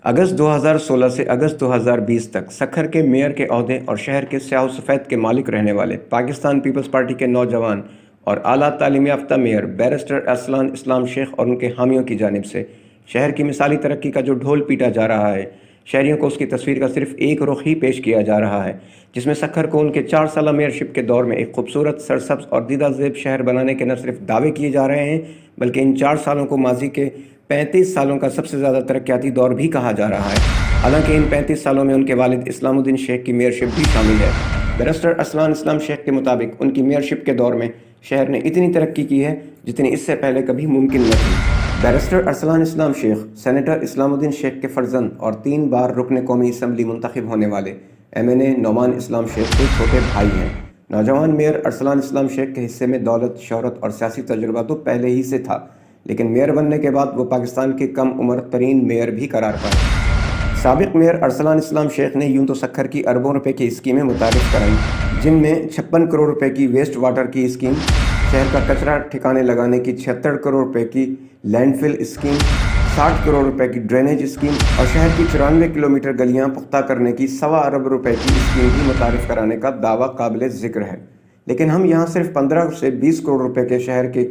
अगस्त 2016 से अगस्त 2020 तक सखर के मेयर के ओहदे और शहर के स्याह सफ़ेद के मालिक रहने वाले पाकिस्तान पीपल्स पार्टी के नौजवान और आला तालीम याफ्ता मेयर बैरिस्टर अरसलान इस्लाम शेख और उनके हामियों की जानिब से शहर की मिसाली तरक्की का जो ढोल पीटा जा रहा है, शहरियों को उसकी तस्वीर का सिर्फ एक रुख ही पेश किया जा रहा है, जिसमें सखर को उनके 4 साल मेयरशिप के दौर में एक खूबसूरत, सरसब्ज और दीदा ज़ेब शहर बनाने के न सिर्फ दावे किए जा रहे हैं, बल्कि इन 4 सालों को माजी के 35 सालों का सबसे ज़्यादा तरक्याती दौर भी कहा जा रहा है। हालांकि इन 35 सालों में उनके वालिद इस्लामुद्दीन शेख की मेयरशिप भी शामिल है। बैरिस्टर अरसलान इस्लाम शेख के मुताबिक उनकी मेयरशिप के दौर में शहर ने इतनी तरक्की की है जितनी इससे पहले कभी मुमकिन न थी। बैरिस्टर अरसलान इस्लाम शेख सेनेटर इस्लामुद्दीन शेख के फर्जंद और 3 बार रुकन कौमी असम्बली मुंतखब होने वाले MNA नौमान इस्लाम शेख के छोटे भाई हैं। नौजवान मेयर अरसलान इस्लाम शेख के हिस्से में दौलत, शोहरत और सियासी तजुर्बा तो पहले ही से था, लेकिन मेयर बनने के बाद वो पाकिस्तान के कम उम्र तरीन मेयर भी करार पाए। साबिक मेयर अरसलान इस्लाम शेख ने यूं तो सखर की अरबों रुपए की स्कीमें मुतारिफ कराई, जिनमें 56 करोड़ रुपए की वेस्ट वाटर की स्कीम, शहर का कचरा ठिकाने लगाने की 76 करोड़ रुपए की लैंडफिल स्कीम, 60 करोड़ रुपए की ड्रेनेज स्कीम और शहर की 94 किलोमीटर गलियां पुख्ता करने की 1.25 अरब रुपए की स्कीम भी मुतारिफ कराने का दावा काबिल ज़िक्र है। लेकिन हम यहाँ सिर्फ 15 से 20 करोड़ रुपए के शहर के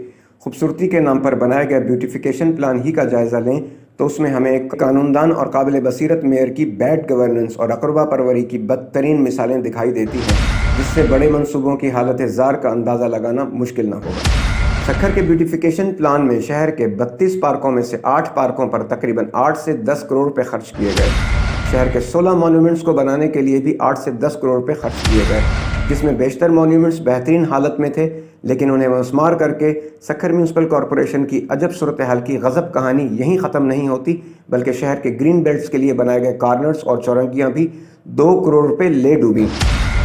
खूबसूरती के नाम पर बनाए गए ब्यूटिफिकेशन प्लान ही का जायज़ा लें तो उसमें हमें एक कानूनदान और काबिल बसीरत मेयर की बैड गवर्नेंस और अकरबा परवरी की बदतरीन मिसालें दिखाई देती हैं, जिससे बड़े मंसूबों की हालत ज़ार का अंदाज़ा लगाना मुश्किल न होगा। सखर के ब्यूटिफिकेशन प्लान में शहर के 32 पार्कों में से 8 पार्कों पर तकरीबन 8 से 10 करोड़ रुपए खर्च किए गए। शहर के 16 मॉन्यूमेंट्स को बनाने के लिए भी 8 से 10 करोड़ रुपए खर्च किए गए, जिसमें बेशतर मॉन्यूमेंट्स बेहतरीन हालत में थे, लेकिन उन्हें मसमार करके सखर म्यूनसिपल कॉरपोरेशन की अजब सूरत हाल की गज़ब कहानी यहीं ख़त्म नहीं होती, बल्कि शहर के ग्रीन बेल्ट्स के लिए बनाए गए कॉर्नर्स और चौरंगियाँ भी 2 करोड़ रुपए ले डूबी।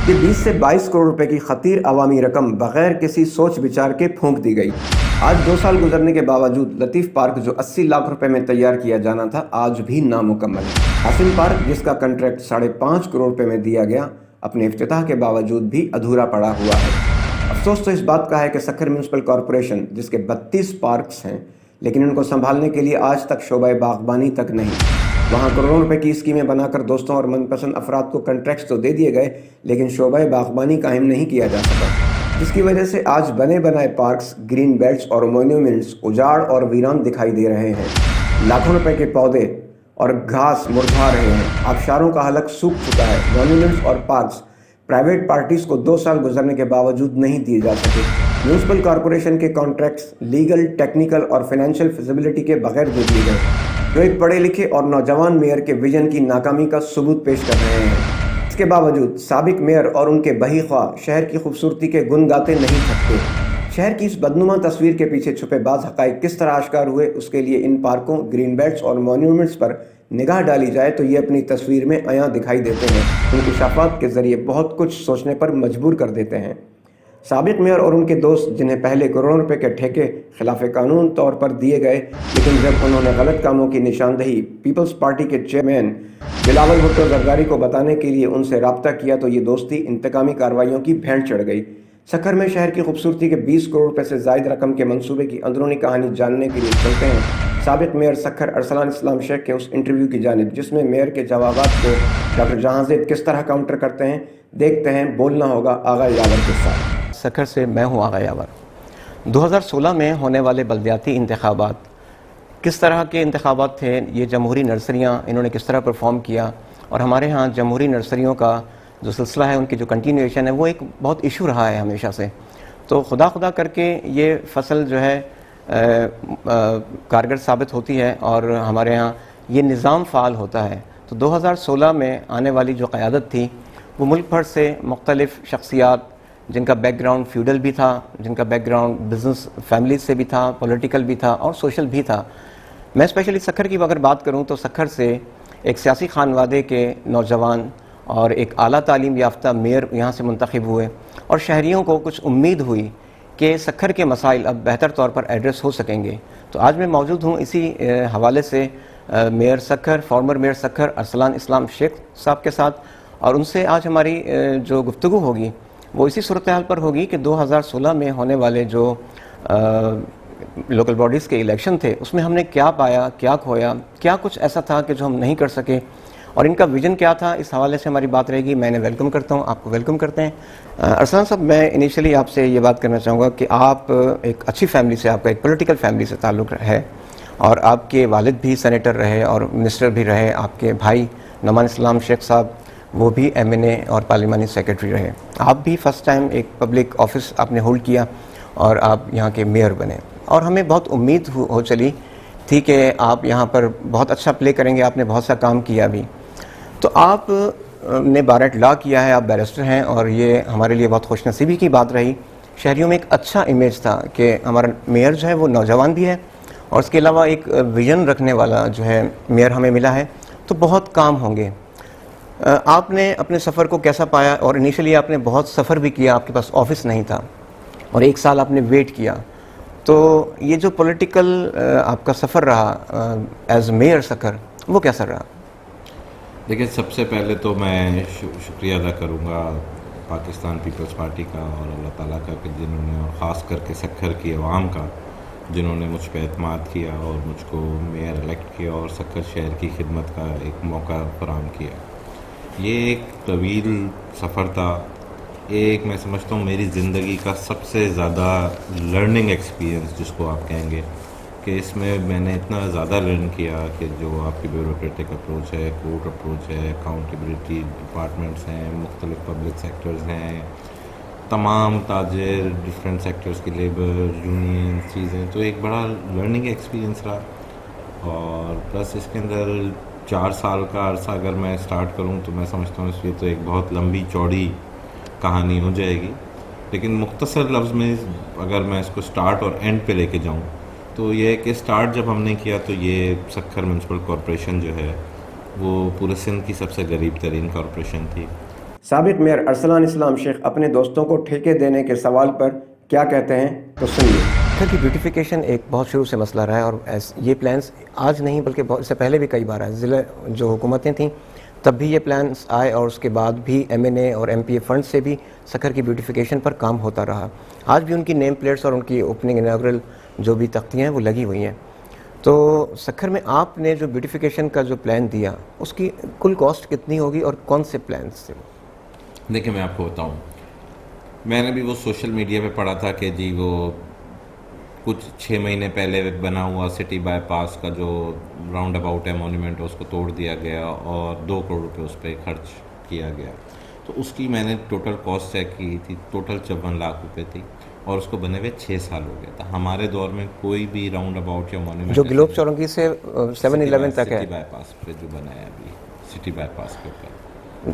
ये 20 से 22 करोड़ रुपए की खतीर अवामी रकम बगैर किसी सोच विचार के फूंक दी गई। आज 2 साल गुजरने के बावजूद लतीफ़ पार्क जो 80 लाख रुपए में तैयार किया जाना था, आज भी नामुकम्मल है। हासिम पार्क जिसका कॉन्ट्रैक्ट 5.5 करोड़ रुपए में दिया गया, अपने इफ्तिताह के बावजूद भी अधूरा पड़ा हुआ है। अफसोस तो इस बात का है कि सखर म्यूनसिपल कॉरपोरेशन जिसके 32 पार्क्स हैं, लेकिन उनको संभालने के लिए आज तक शोबा बागबानी तक नहीं। वहाँ करोड़ों रुपए की स्कीमें बनाकर दोस्तों और मनपसंद अफराद को कॉन्ट्रैक्ट्स तो दे दिए गए, लेकिन शोबा बागबानी कायम नहीं किया जा सका, जिसकी वजह से आज बने बनाए पार्क्स, ग्रीन बेल्ट्स और मोन्यूमेंट्स उजाड़ और वीरान दिखाई दे रहे हैं। लाखों रुपए के पौधे और घास मुरझा रहे हैं, आबशारों का हलक सूख चुका है। मॉन्यूमेंट्स और पार्क्स प्राइवेट पार्टीज को 2 साल गुजरने के बावजूद नहीं दिए जा सके। म्यूनसिपल कॉरपोरेशन के कॉन्ट्रैक्ट्स लीगल, टेक्निकल और फाइनेंशियल फिजिबिलिटी के बगैर दे दिए गए, जो एक पढ़े लिखे और नौजवान मेयर के विजन की नाकामी का सबूत पेश कर रहे हैं। इसके बावजूद साबिक मेयर और उनके बही ख्वाह शहर की खूबसूरती के गुन गाते नहीं थकते। शहर की इस बदनुमा तस्वीर के पीछे छुपे बाज़ हक़ाइक़ किस तरह आश्कार हुए, उसके लिए इन पार्कों, ग्रीन बेल्ट्स और मॉन्यूमेंट्स पर निगाह डाली जाए तो ये अपनी तस्वीर में अयां दिखाई देते हैं। उनकी शफ़ात के ज़रिए बहुत कुछ सोचने पर मजबूर कर देते हैं। साबिक मेयर और उनके दोस्त, जिन्हें पहले करोड़ों रुपए के ठेके खिलाफ कानून तौर पर दिए गए, लेकिन जब उन्होंने गलत कामों की निशानदही पीपल्स पार्टी के चेयरमैन बिलावल भुट्टो जरदारी को बताने के लिए उनसे रब्ता किया तो ये दोस्ती इंतकामी कार्रवाइयों की भेंट चढ़ गई। सखर में शहर की खूबसूरती के 20 करोड़ रुपए से ज़ायद रकम के मंसूबे की अंदरूनी कहानी जानने के लिए चलते हैं साबिक मेयर सखर अरसलान इस्लाम शेख के उस इंटरव्यू की जानिब, जिसमें मेयर के जवाबात को डॉक्टर जहांज़ेब किस तरह काउंटर करते हैं। देखते हैं, बोलना होगा आगा यावर के साथ। सखर से मैं हूँ आगा यावर। 2016 में होने वाले बल्दियाती इंतखाबात किस तरह के इंतखाबात थे, ये जमहूरी नर्सरियाँ इन्होंने किस तरह परफॉर्म किया, और हमारे यहाँ जमहूरी नर्सरियों का जो सिलसिला है, उनकी जो कंटिन्यूएशन है, वो एक बहुत इशू रहा है हमेशा से। तो खुदा करके ये फसल जो है कारगर साबित होती है और हमारे यहाँ ये निज़ाम फ़ाल होता है। तो 2016 में आने वाली जो क़यादत थी, वो मुल्क भर से मुख्तलिफ़ शख्सियात, जिनका बैकग्राउंड फ्यूडल भी था, जिनका बैकग्राउंड बिज़नेस फैमिलीज से भी था, पॉलिटिकल भी था और सोशल भी था। मैं स्पेशली सखर की अगर बात करूँ तो सखर से एक सियासी खानवादे के नौजवान और एक आला तालीम याफ्ता मेयर यहाँ से मुंतखब हुए, और शहरियों को कुछ उम्मीद हुई कि सखर के मसाइल अब बेहतर तौर पर एड्रेस हो सकेंगे। तो आज मैं मौजूद हूँ इसी हवाले से mayor Sukkur, former mayor Sukkur Arsalan Islam Sheikh साहब के साथ, और उनसे आज हमारी जो गुफ्तगू होगी वो इसी सूरत हाल पर होगी कि 2016 में होने वाले जो लोकल बॉडीज़ के इलेक्शन थे, उसमें हमने क्या पाया, क्या खोया, क्या कुछ ऐसा था कि जो हम नहीं कर सके, और इनका विजन क्या था, इस हवाले से हमारी बात रहेगी। मैं इन्हें वेलकम करता हूँ, आपको वेलकम करते हैं। अरसलान साहब, मैं इनिशियली आपसे ये बात करना चाहूँगा कि आप एक अच्छी फैमिली से, आपका एक पॉलिटिकल फैमिली से ताल्लुक़ है, और आपके वालिद भी सेनेटर रहे और मिनिस्टर भी रहे, आपके भाई नमान इस्लाम शेख साहब वो भी MNA और पार्लिमानी सेक्रेटरी रहे, आप भी फ़र्स्ट टाइम एक पब्लिक ऑफिस आपने होल्ड किया और आप यहाँ के मेयर बने, और हमें बहुत उम्मीद हो चली थी कि आप यहाँ पर बहुत अच्छा प्ले करेंगे, आपने बहुत सा काम किया भी। तो आप ने बारट लॉ किया है, आप बैरिस्टर हैं, और ये हमारे लिए बहुत खुशनसीबी की बात रही। शहरियों में एक अच्छा इमेज था कि हमारा मेयर जो है वो नौजवान भी है, और उसके अलावा एक विजन रखने वाला जो है मेयर हमें मिला है, तो बहुत काम होंगे। आपने अपने सफ़र को कैसा पाया? और इनिशियली आपने बहुत सफ़र भी किया, आपके पास ऑफिस नहीं था, और 1 साल आपने वेट किया, तो ये जो पॉलिटिकल आपका सफ़र रहा एज मेयर सखर, वो कैसा रहा? देखिए, सबसे पहले तो मैं शुक्रिया अदा करूँगा पाकिस्तान पीपल्स पार्टी का और अल्लाह ताला का कि जिन्होंने, और ख़ास करके सखर की आवाम का, जिन्होंने मुझ पर एतमाद किया और मुझको मेयर इलेक्ट किया और सखर शहर की खिदमत का एक मौका फराहम किया। ये एक तवील सफ़र था, एक मैं समझता हूँ मेरी ज़िंदगी का सबसे ज़्यादा लर्निंग एक्सपीरियंस जिसको आप कहेंगे, कि इसमें मैंने इतना ज़्यादा लर्न किया कि जो आपकी ब्यूरोक्रेटिक अप्रोच है, कोर्ट अप्रोच है, अकाउंटेबिलिटी डिपार्टमेंट्स हैं, मुख्तलिफ पब्लिक सेक्टर्स हैं, तमाम ताजर, डिफरेंट सेक्टर्स की लेबर यूनियन चीज़ें, तो एक बड़ा लर्निंग एक्सपीरियंस रहा। और प्लस इसके अंदर 4 साल का अरसा अगर मैं स्टार्ट करूं तो मैं समझता हूँ इसलिए तो एक बहुत लंबी चौड़ी कहानी हो जाएगी, लेकिन मुख्तसर लफ्ज़ में अगर मैं इसको स्टार्ट और एंड पे लेके जाऊं तो ये है कि स्टार्ट जब हमने किया तो ये सखर म्यूनसिपल कॉरपोरेशन जो है वो पूरे सिंध की सबसे गरीब तरीन कॉरपोरेशन थी। साबिक मेयर अरसलान इस्लाम शेख अपने दोस्तों को ठेके देने के सवाल पर क्या कहते हैं, तो सुनिए। सखर की ब्यूटिफिकेशन एक बहुत शुरू से मसला रहा है, और ये प्लान्स आज नहीं बल्कि बहुत इससे पहले भी कई बार आए। ज़िले जो हुकूमतें थीं तब भी ये प्लान्स आए, और उसके बाद भी MNA और MPA फंड से भी सखर की ब्यूटिफिकेशन पर काम होता रहा। आज भी उनकी नेम प्लेट्स और उनकी ओपनिंग इनाग्रल जो भी तख्तियाँ हैं वो लगी हुई हैं। तो सखर में आपने जो ब्यूटिफिकेशन का जो प्लान दिया, उसकी कुल कॉस्ट कितनी होगी और कौन से प्लान्स थे? देखिए, मैं आपको बताऊं, मैंने भी वो सोशल मीडिया पे पढ़ा था कि जी वो कुछ 6 महीने पहले बना हुआ सिटी बाईपास का जो राउंड अबाउट है, मोन्यूमेंट, उसको तोड़ दिया गया और 2 करोड़ रुपये उस पर खर्च किया गया। तो उसकी मैंने टोटल कॉस्ट चेक की थी, टोटल 54 लाख रुपए थी, और उसको बने हुए 6 साल हो गया था। हमारे दौर में कोई भी राउंड अबाउट या मोन्यूमेंट जो ग्लोब चौरंगी से 7-11 तक है, सिटी बाईपास पे जो बनाया अभी, सिटी बाईपास के ऊपर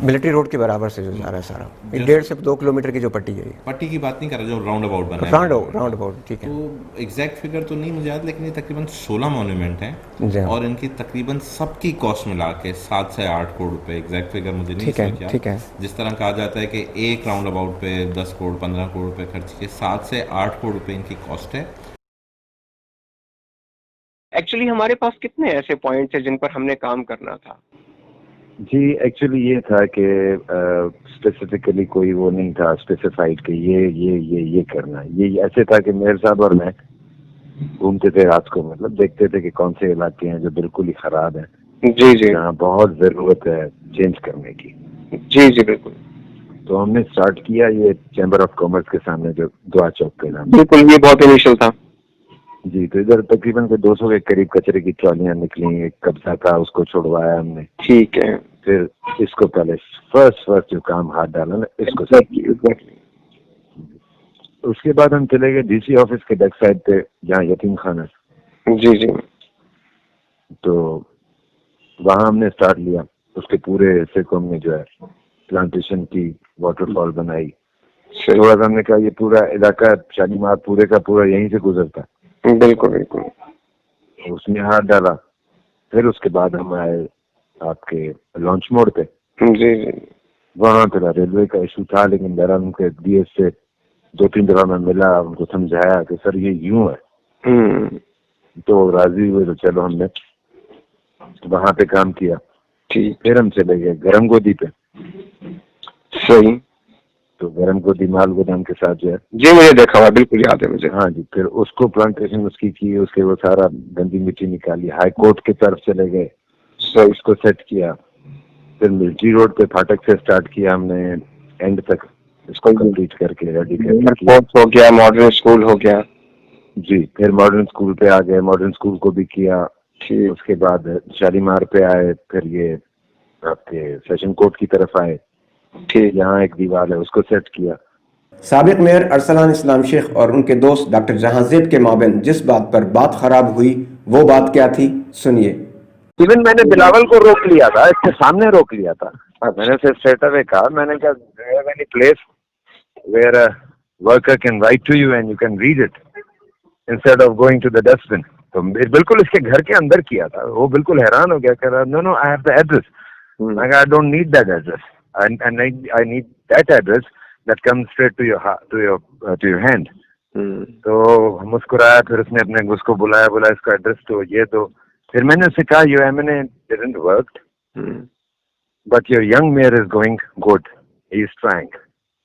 मिलिट्री रोड के बराबर से जो जा रहा है सारा, 1.5 से 2 किलोमीटर की जो पट्टी है, पट्टी की बात नहीं कर रहा, जो राउंड अबाउट बना है, राउंड अबाउट, ठीक है। तो एग्जैक्ट फिगर तो नहीं मुझे याद, लेकिन ये तकरीबन 16 मोन्यूमेंट हैं, और इनकी तकरीबन सबकी कॉस्ट मिला के 7 से 8 करोड़ रुपए, एग्जैक्ट फिगर मुझे नहीं समझ। ठीक है। जिस तरह कहा जाता है कि एक राउंड अबाउट पे 10 करोड़ 15 करोड़ रुपए खर्च किए, 7 से 8 करोड़ रुपए इनकी कॉस्ट है। एक्चुअली हमारे पास कितने ऐसे पॉइंट थे जिन पर हमने काम करना था? जी, एक्चुअली ये था कि स्पेसिफिकली कोई वो नहीं था स्पेसिफाइड कि ये करना है। ये ऐसे था कि मेयर साहब और मैं घूमते थे रात को, मतलब देखते थे कि कौन से इलाके हैं जो बिल्कुल ही खराब हैं, जी जी, जहाँ बहुत जरूरत है चेंज करने की। जी जी, बिल्कुल। तो हमने स्टार्ट किया ये चैम्बर ऑफ कॉमर्स के सामने, जो दुआ चौक के नाम। बिल्कुल, ये बहुत इनिशियल था। जी, तो इधर तकरीबन 200 के करीब कचरे की ट्रॉलियां निकली, एक कब्जा था उसको छुड़वाया हमने। ठीक है। फिर इसको पहले फर्स्ट जो काम हाथ डाला ना, इसको उसके बाद हम चले गए DC ऑफिस के बैक साइड पे, जहाँ यतीम खाना। जी जी। तो वहाँ हमने स्टार्ट लिया, उसके पूरे हिस्से को हमने जो है प्लांटेशन की, वाटरफॉल बनाई। थोड़ा सा हमने कहा ये पूरा इलाका शालीमार पूरे का पूरा यहीं से गुजरता। बिल्कुल बिल्कुल, उसमें हाथ डाला। फिर उसके बाद हम आए आपके लॉन्च मोड पे। जी जी। वहाँ पे रेलवे का इशू था, लेकिन बहरहाल उनके DS से 2-3 दफा मैं मिला, उनको समझाया कि सर ये यूं है, तो राजी हुए। तो चलो हमने वहाँ पे काम किया। ठीक। फिर हम चले गए गरम गोदी पे। सही। तो गरम गोदी माल गोदाम के साथ जो है, जी मुझे देखा हुआ, बिल्कुल याद है मुझे। हाँ जी, फिर उसको प्लांटेशन उसकी की, उसके वो सारा गंदी मिट्टी निकाली, हाई कोर्ट की तरफ चले गए, तो उसको सेट किया, फिर मिलिट्री रोड पे फाटक से स्टार्ट किया हमने, एंड तक इसको कंप्लीट करके रेडी करके किया। एयरपोर्ट हो गया, मॉडर्न स्कूल हो गया। जी, फिर मॉडर्न स्कूल पे आ गए, मॉडर्न स्कूल को भी किया। ठीक। उसके बाद शालीमार पे आए, फिर ये आपके सेशन कोर्ट की तरफ आए, ठीक। यहाँ एक दीवार है उसको सेट किया। साबिक मेयर अरसलान इस्लाम शेख और उनके दोस्त डॉक्टर जहांजेब के माबेन जिस बात पर बात खराब हुई वो बात क्या थी, सुनिए। इवन मैंने बिलावल को रोक लिया था, इसके सामने रोक लिया था। मैंने उसे स्ट्रेट अवे कहा, मैंने कहा "Do you have any place where a worker can write to you and you can read it instead of going to the dustbin?" तो बिल्कुल इसके घर के अंदर किया था। वो बिल्कुल हैरान हो गया, कह रहा no no I have the address. मैं कहा I don't need that address, I need that address that comes straight to your hand. तो हम मुस्कुराया, फिर उसने अपने उसको बुलाया, बोला इसका एड्रेस तो ये दो। फिर मैंने उससे कहा you MNA didn't work but your young mayor is going good, he is trying.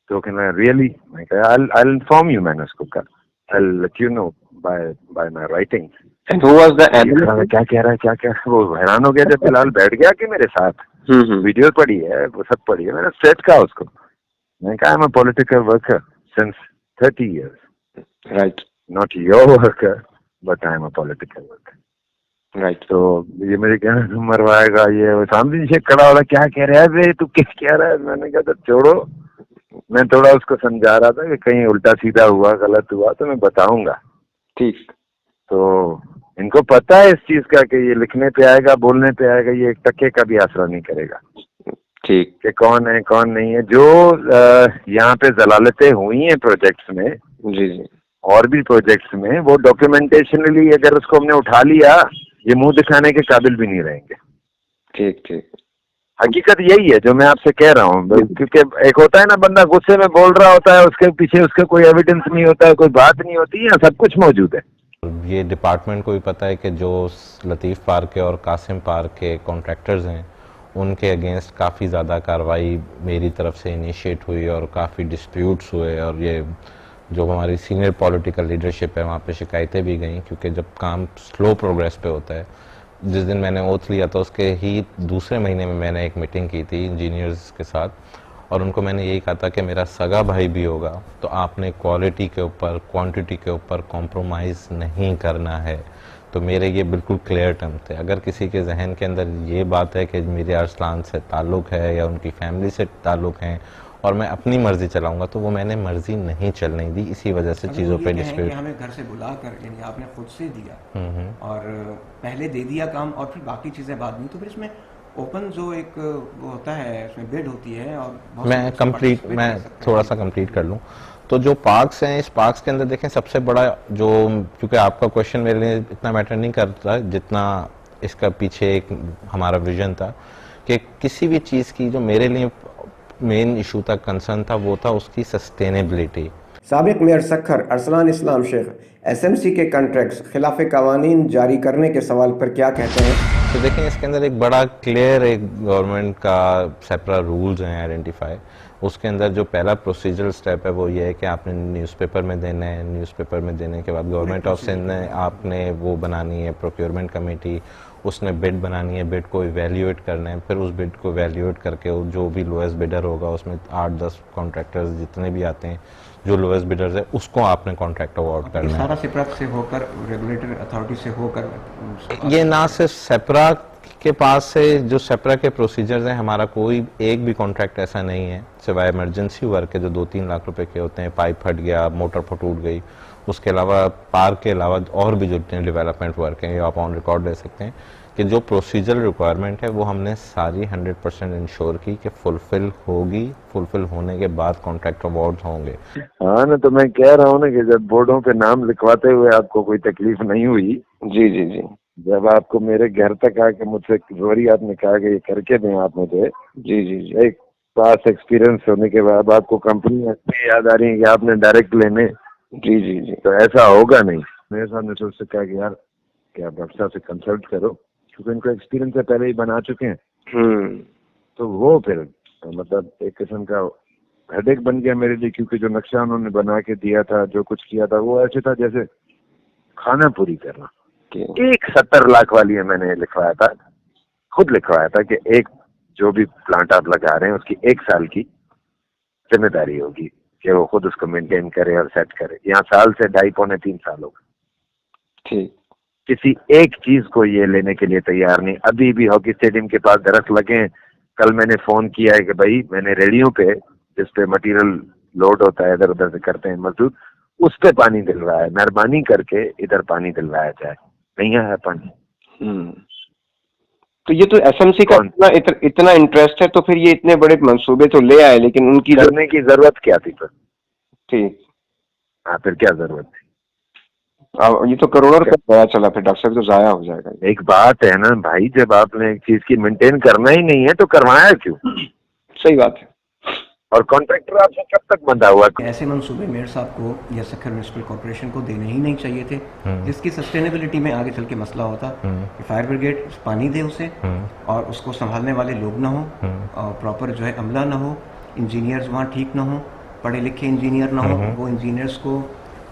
तो कहना रियली, मैं कहा आई विल इन्फॉर्म यू, मैंने उसको कहा I will let you know by my writing. And who was the animal? क्या कह रहा है, क्या कह रहा है, वो हैरान हो गया जब बिलाल बैठ गया कि मेरे साथ वीडियो पड़ी है, वो सब पड़ी है। मैंने स्ट्रेट कहा उसको, मैंने कहा I am a political worker since 30 years, right not your worker but I am a political worker. Right. तो ये मेरे कहना मरवाएगा, ये वो सामने से खड़ा हो रहा, क्या कह रहा है बे, तू क्या कह रहा है। मैंने कहा तो छोड़ो, मैं थोड़ा उसको समझा रहा था कि कहीं उल्टा सीधा हुआ, गलत हुआ तो मैं बताऊंगा। ठीक। तो इनको पता है इस चीज का कि ये लिखने पे आएगा, बोलने पे आएगा, ये एक टक्के का भी आसरा नहीं करेगा ठीक। कि कौन है कौन नहीं है। जो यहाँ पे जलालतें हुई हैं प्रोजेक्ट्स में, जी जी। और भी प्रोजेक्ट्स में, वो डॉक्यूमेंटेशनली अगर उसको हमने उठा लिया, ये मुंह दिखाने के काबिल भी नहीं रहेंगे। ठीक ठीक। हकीकत यही है जो मैं आपसे कह रहा हूँ, क्योंकि एक होता है ना, बंदा गुस्से में बोल रहा होता है, उसके पीछे उसका कोई एविडेंस नहीं होता है, कोई बात नहीं होती है, सब कुछ मौजूद है। ये डिपार्टमेंट को भी पता है कि जो लतीफ़ पार्क के और कासिम पार्क के कॉन्ट्रैक्टर्स हैं उनके अगेंस्ट काफ़ी ज़्यादा कार्रवाई मेरी तरफ से इनिशिएट हुई और काफ़ी डिस्प्यूट्स हुए, और ये जो हमारी सीनियर पॉलिटिकल लीडरशिप है वहाँ पे शिकायतें भी गई, क्योंकि जब काम स्लो प्रोग्रेस पे होता है। जिस दिन मैंने ओथ लिया था उसके ही दूसरे महीने में मैंने एक मीटिंग की थी इंजीनियर्स के साथ, और उनको मैंने यही कहा था कि मेरा सगा भाई भी होगा तो आपने क्वालिटी के ऊपर क्वांटिटी के ऊपर कॉम्प्रोमाइज़ नहीं करना है। तो मेरे ये बिल्कुल क्लियर टर्म थे। अगर किसी के जहन के अंदर ये बात है कि मेरे अरसलान से ताल्लुक़ है या उनकी फैमिली से ताल्लुक़ है और मैं अपनी मर्जी चलाऊंगा, तो वो मैंने मर्जी नहीं चलने दी, इसी वजह से चीज़ों पे डिस्प्यूट। हमें घर से बुलाकर, यानी आपने खुद से दिया और पहले दे दिया काम और फिर बाकी चीज़ें बाद में, तो फिर इसमें ओपन जो एक वो होता है, उसमें बिड होती है और मैं थोड़ा सा कंप्लीट कर लूँ। तो जो पार्क्स हैं, इस पार्क्स के अंदर देखें सबसे बड़ा जो, क्योंकि आपका क्वेश्चन मेरे लिए इतना मैटर नहीं करता जितना इसका पीछे एक हमारा विजन था कि किसी भी चीज़ की जो मेरे लिए मेन इशू था, कंसर्न था, वो था उसकी सस्टेनेबिलिटी। साबिक मेयर सखर अरसलान इस्लाम शेख एसएमसी के कॉन्ट्रैक्ट्स खिलाफ कवानीन जारी करने के सवाल पर क्या कहते हैं? तो देखें इसके अंदर एक बड़ा क्लियर एक गवर्नमेंट का सेपरा रूल्स हैं आइडेंटिफाई। उसके अंदर जो पहला प्रोसीजरल स्टेप है वो ये है कि आपने न्यूज़पेपर में देना है, न्यूज़पेपर में देने के बाद गवर्नमेंट ऑफ सिंध ने आपने वो बनानी है प्रोक्योरमेंट कमेटी, उसने बिड बनानी है, बिड को इवेल्यूएट करना है, फिर उस बिड को इवेल्यूएट करके जो भी लोएस्ट बिडर होगा उसमें 8-10 कॉन्ट्रैक्टर्स जितने भी आते हैं जो लोएस्ट बिडर्स है उसको आपने कॉन्ट्रैक्ट अवार्ड करना है। सारा सेपरा से होकर, रेगुलेटरी अथॉरिटी से होकर, ये ना सिर्फ सेपरा के पास से जो सेपरा के प्रोसीजर्स हैं, हमारा कोई एक भी कॉन्ट्रैक्ट ऐसा नहीं है सिवाय इमरजेंसी वर्क है जो 2-3 लाख रुपए के होते हैं, पाइप फट गया, मोटर टूट गई, उसके अलावा पार्क के अलावा और भी जो डेवलपमेंट वर्क हैं ये आप ऑन रिकॉर्ड ले सकते हैं कि जो प्रोसीजरल रिक्वायरमेंट है वो हमने सारी 100% इंश्योर की कि फुलफिल होगी, फुलफिल होने के बाद कॉन्ट्रैक्ट अवार्ड होंगे। हाँ ना, तो मैं कह रहा हूँ ना कि जब बोर्डों पे नाम लिखवाते हुए आपको कोई तकलीफ नहीं हुई, जी जी जी, जब आपको मेरे घर तक आके मुझसे जोरी आपने कहा कि ये करके दें आप मुझे, जी जी जी, एक पास एक्सपीरियंस होने के बाद आपको कंपनी ऐसी याद आ रही है कि आपने डायरेक्ट लेने, जी जी जी, तो ऐसा होगा नहीं। मेरे साथ ने तो उससे कहा कि यार क्या डॉक्टर से कंसल्ट करो, क्योंकि इनको एक्सपीरियंस है, पहले ही बना चुके हैं। तो वो फिर मतलब एक किस्म का हेडेक बन गया मेरे लिए, क्योंकि जो नक्शा उन्होंने बना के दिया था, जो कुछ किया था, वो ऐसे था जैसे खाना पूरी करना। एक 70 लाख वाली है, मैंने लिखवाया था, खुद लिखवाया था कि एक जो भी प्लांट आप लगा रहे हैं उसकी 1 साल की जिम्मेदारी होगी कि वो खुद उसको मेंटेन करे और सेट करे। यहाँ साल से 2.5-3 साल हो गए, ठीक। किसी एक चीज को ये लेने के लिए तैयार नहीं। अभी भी हॉकी स्टेडियम के पास दरख्त लगे हैं। कल मैंने फोन किया है कि भाई मैंने रेडियो पे, जिस पे मटेरियल लोड होता है, इधर उधर से करते हैं मजदूर, उस पे पानी दिलवाया है, मेहरबानी करके इधर पानी दिलवाया जाए, नहीं है पानी। तो ये तो एसएमसी का इतना इंटरेस्ट है, तो फिर ये इतने बड़े मंसूबे तो ले आए, लेकिन उनकी करने की जरूरत क्या थी फिर? ठीक। हाँ, फिर क्या जरूरत थी? अब ये तो करोड़ों रुपए जाया चला, फिर डॉक्टर साहब तो जाया हो जाएगा। एक बात है ना भाई, जब आपने एक चीज की मेंटेन करना ही नहीं है तो करवाया क्यों? सही बात है। और कॉन्ट्रैक्टर आपसे कब तक बंधा हुआ? ऐसे मंसूबे मेयर साहब को या सक्खर म्यूनिसिपल कॉर्पोरेशन को देने ही नहीं चाहिए थे, जिसकी सस्टेनेबिलिटी में आगे चल के मसला होता कि फायर ब्रिगेड पानी दे उसे और उसको संभालने वाले लोग ना हो, और प्रॉपर जो है अमला ना हो, इंजीनियर्स वहाँ ठीक ना हो, पढ़े लिखे इंजीनियर ना हो। वो इंजीनियर्स को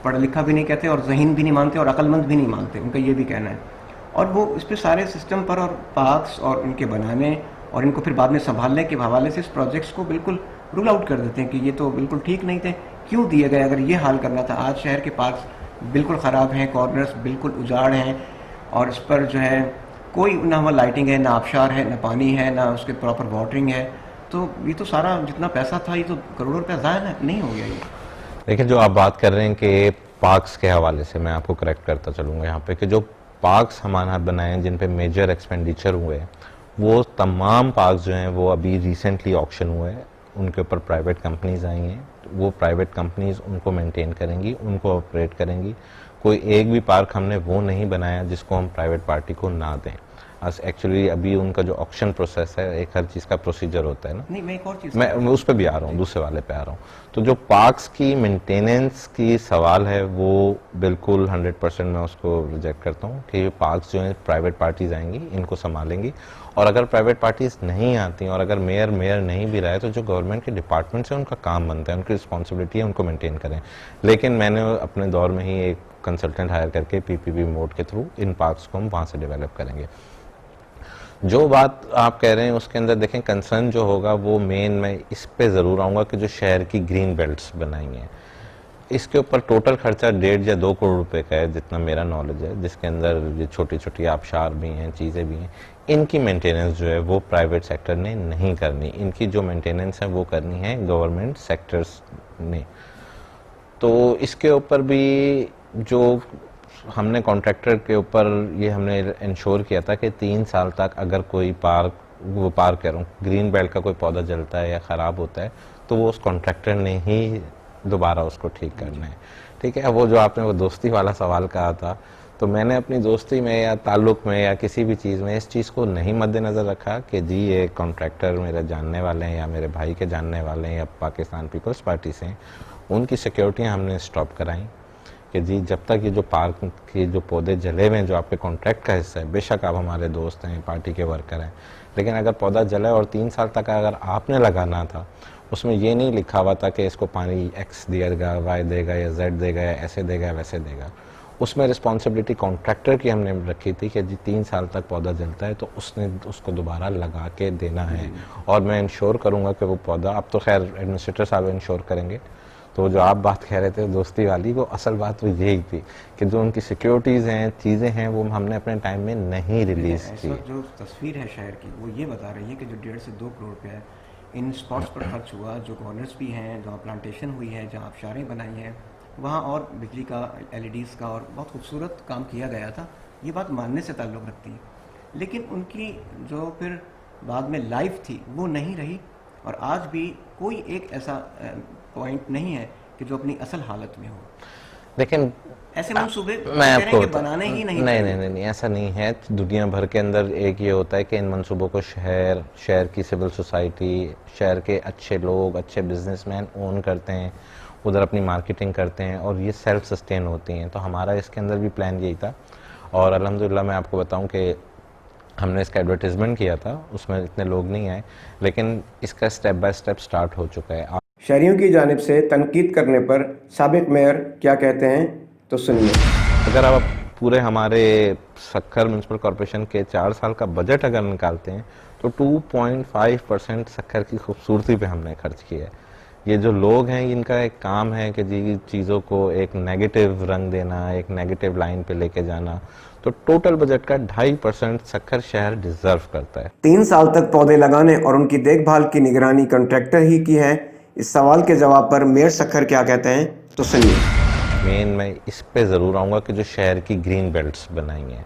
पढ़ा लिखा भी नहीं कहते और ज़हीन भी नहीं मानते और अक्लमंद भी नहीं मानते, उनका ये भी कहना है। और वो इस पे सारे सिस्टम पर और पार्क्स और इनके बनाने और इनको फिर बाद में संभालने के हवाले से इस प्रोजेक्ट्स को बिल्कुल रूल आउट कर देते हैं कि ये तो बिल्कुल ठीक नहीं थे, क्यों दिए गए अगर ये हाल करना था। आज शहर के पार्क्स बिल्कुल ख़राब हैं, कॉर्नर्स बिल्कुल उजाड़ हैं और इस पर जो है कोई ना वहाँ लाइटिंग है, ना आबशार है, ना पानी है, ना उसके प्रॉपर वाटरिंग है। तो ये तो सारा जितना पैसा था ये तो करोड़ों रुपया ज़ाया नहीं हो गया ये। देखिए, जो आप बात कर रहे हैं कि पार्क्स के हवाले से, मैं आपको करेक्ट करता चलूँगा यहाँ पे कि जो पार्क्स हमारे यहाँ बनाए हैं जिन पे मेजर एक्सपेंडिचर हुए हैं, वो तमाम पार्क्स जो हैं वो अभी रिसेंटली ऑक्शन हुए हैं, उनके ऊपर प्राइवेट कंपनीज आई हैं, वो प्राइवेट कंपनीज उनको मेंटेन करेंगी, उनको ऑपरेट करेंगी। कोई एक भी पार्क हमने वो नहीं बनाया जिसको हम प्राइवेट पार्टी को ना दें। एक्चुअली अभी उनका जो ऑक्शन प्रोसेस है, एक हर चीज़ का प्रोसीजर होता है ना। नहीं, मैं एक और चीज़ मैं उस पर भी आ रहा हूँ, दूसरे वाले पे आ रहा हूँ। तो जो पार्क्स की मेंटेनेंस की सवाल है वो बिल्कुल 100% मैं उसको रिजेक्ट करता हूँ कि ये पार्क्स जो हैं प्राइवेट पार्टीज आएंगी, इनको संभालेंगी। और अगर प्राइवेट पार्टीज नहीं आती और अगर मेयर नहीं भी रहा है, तो जो गवर्नमेंट के डिपार्टमेंट्स हैं उनका काम बनता है, उनकी रिस्पॉन्सिबिलिटी है उनको मेंटेन करें। लेकिन मैंने अपने दौर में ही एक कंसल्टेंट हायर करके पीपीपी मोड के थ्रू इन पार्क्स को हम वहाँ से डेवलप करेंगे। जो बात आप कह रहे हैं उसके अंदर देखें, कंसर्न जो होगा वो मेन, मैं इस पे ज़रूर आऊँगा कि जो शहर की ग्रीन बेल्ट्स बनाई हैं, इसके ऊपर टोटल खर्चा 1.5 या 2 करोड़ रुपए का है जितना मेरा नॉलेज है, जिसके अंदर ये छोटी छोटी आबशार भी हैं, चीज़ें भी हैं। इनकी मेंटेनेंस जो है वो प्राइवेट सेक्टर ने नहीं करनी, इनकी जो मेंटेनेंस है वो करनी है गवर्नमेंट सेक्टर्स ने। तो इसके ऊपर भी जो हमने कॉन्ट्रैक्टर के ऊपर ये हमने इंश्योर किया था कि 3 साल तक अगर कोई पार्क कह रहा हूँ, ग्रीन बेल्ट का कोई पौधा जलता है या ख़राब होता है, तो वो उस कॉन्ट्रैक्टर ने ही दोबारा उसको ठीक करना है। ठीक है। वो जो आपने वो दोस्ती वाला सवाल कहा था, तो मैंने अपनी दोस्ती में या ताल्लुक़ में या किसी भी चीज़ में इस चीज़ को नहीं मद्देनज़र रखा कि जी ये कॉन्ट्रैक्टर मेरे जानने वाले हैं या मेरे भाई के जानने वाले हैं या पाकिस्तान पीपल्स पार्टी से हैं, उनकी सिक्योरिटियाँ हमने स्टॉप कराई कि जी जब तक ये जो पार्क के जो पौधे जले हुए हैं जो आपके कॉन्ट्रैक्ट का हिस्सा है, बेशक आप हमारे दोस्त हैं, पार्टी के वर्कर हैं, लेकिन अगर पौधा जला और 3 साल तक अगर आपने लगाना था, उसमें ये नहीं लिखा हुआ था कि इसको पानी एक्स देगा, वाई देगा या जेड देगा या ऐसे देगा या वैसे देगा, उसमें रिस्पॉन्सिबिलिटी कॉन्ट्रैक्टर की हमने रखी थी कि जी 3 साल तक पौधा जलता है तो उसने उसको दोबारा लगा के देना है। और मैं इंश्योर करूँगा कि वो पौधा, अब तो खैर एडमिनिस्ट्रेटर साहब इंश्योर करेंगे, तो जो आप बात कह रहे थे दोस्ती वाली, वो असल बात तो यही थी कि जो उनकी सिक्योरिटीज़ हैं, चीज़ें हैं, वो हमने अपने टाइम में नहीं रिलीज़ की। जो तस्वीर है शहर की वो ये बता रही है कि जो 1.5 से 2 करोड़ रुपया इन स्पॉट्स पर खर्च हुआ, जो कॉर्नर्स भी हैं, जहाँ प्लांटेशन हुई है, जहाँ आबशारें बनाई हैं, वहाँ और बिजली का, LEDs का और बहुत खूबसूरत काम किया गया था। ये बात मानने से ताल्लुक़ रखती है, लेकिन उनकी जो फिर बाद में लाइफ थी वो नहीं रही। और आज भी कोई एक ऐसा पॉइंट नहीं है कि जो अपनी असल हालत में हो। लेकिन ऐसे मंसूबे मैं आपको बनाने ही नहीं, ऐसा नहीं है। दुनिया भर के अंदर एक ये होता है कि इन मंसूबों को शहर की सिविल सोसाइटी, शहर के अच्छे लोग, अच्छे बिजनेसमैन ओन करते हैं, उधर अपनी मार्केटिंग करते हैं और ये सेल्फ सस्टेन होती हैं। तो हमारा इसके अंदर भी प्लान यही था और अल्हम्दुलिल्लाह मैं आपको बताऊं कि हमने इसका एडवर्टीजमेंट किया था, उसमें इतने लोग नहीं आए, लेकिन इसका स्टेप बाय स्टेप स्टार्ट हो चुका है। शहरियों की जानिब से तनकीद करने पर साबिक मेयर क्या कहते हैं, तो सुनिए। अगर आप पूरे हमारे सक्खर म्यूनसिपल कॉरपोरेशन के 4 साल का बजट अगर निकालते हैं तो 2.5% सक्खर की खूबसूरती पे हमने खर्च किया है। ये जो लोग हैं इनका एक काम है कि जी चीज़ों को एक नेगेटिव रंग देना, एक नेगेटिव लाइन पे लेके जाना। तो टोटल बजट का 2.5% सक्खर शहर डिजर्व करता है। 3 साल तक पौधे लगाने और उनकी देखभाल की निगरानी कॉन्ट्रैक्टर ही की है। इस सवाल के जवाब पर मेयर सक्खर क्या कहते हैं, तो सुनिए। मेन मैं इस पे ज़रूर आऊँगा कि जो शहर की ग्रीन बेल्ट्स बनाई हैं,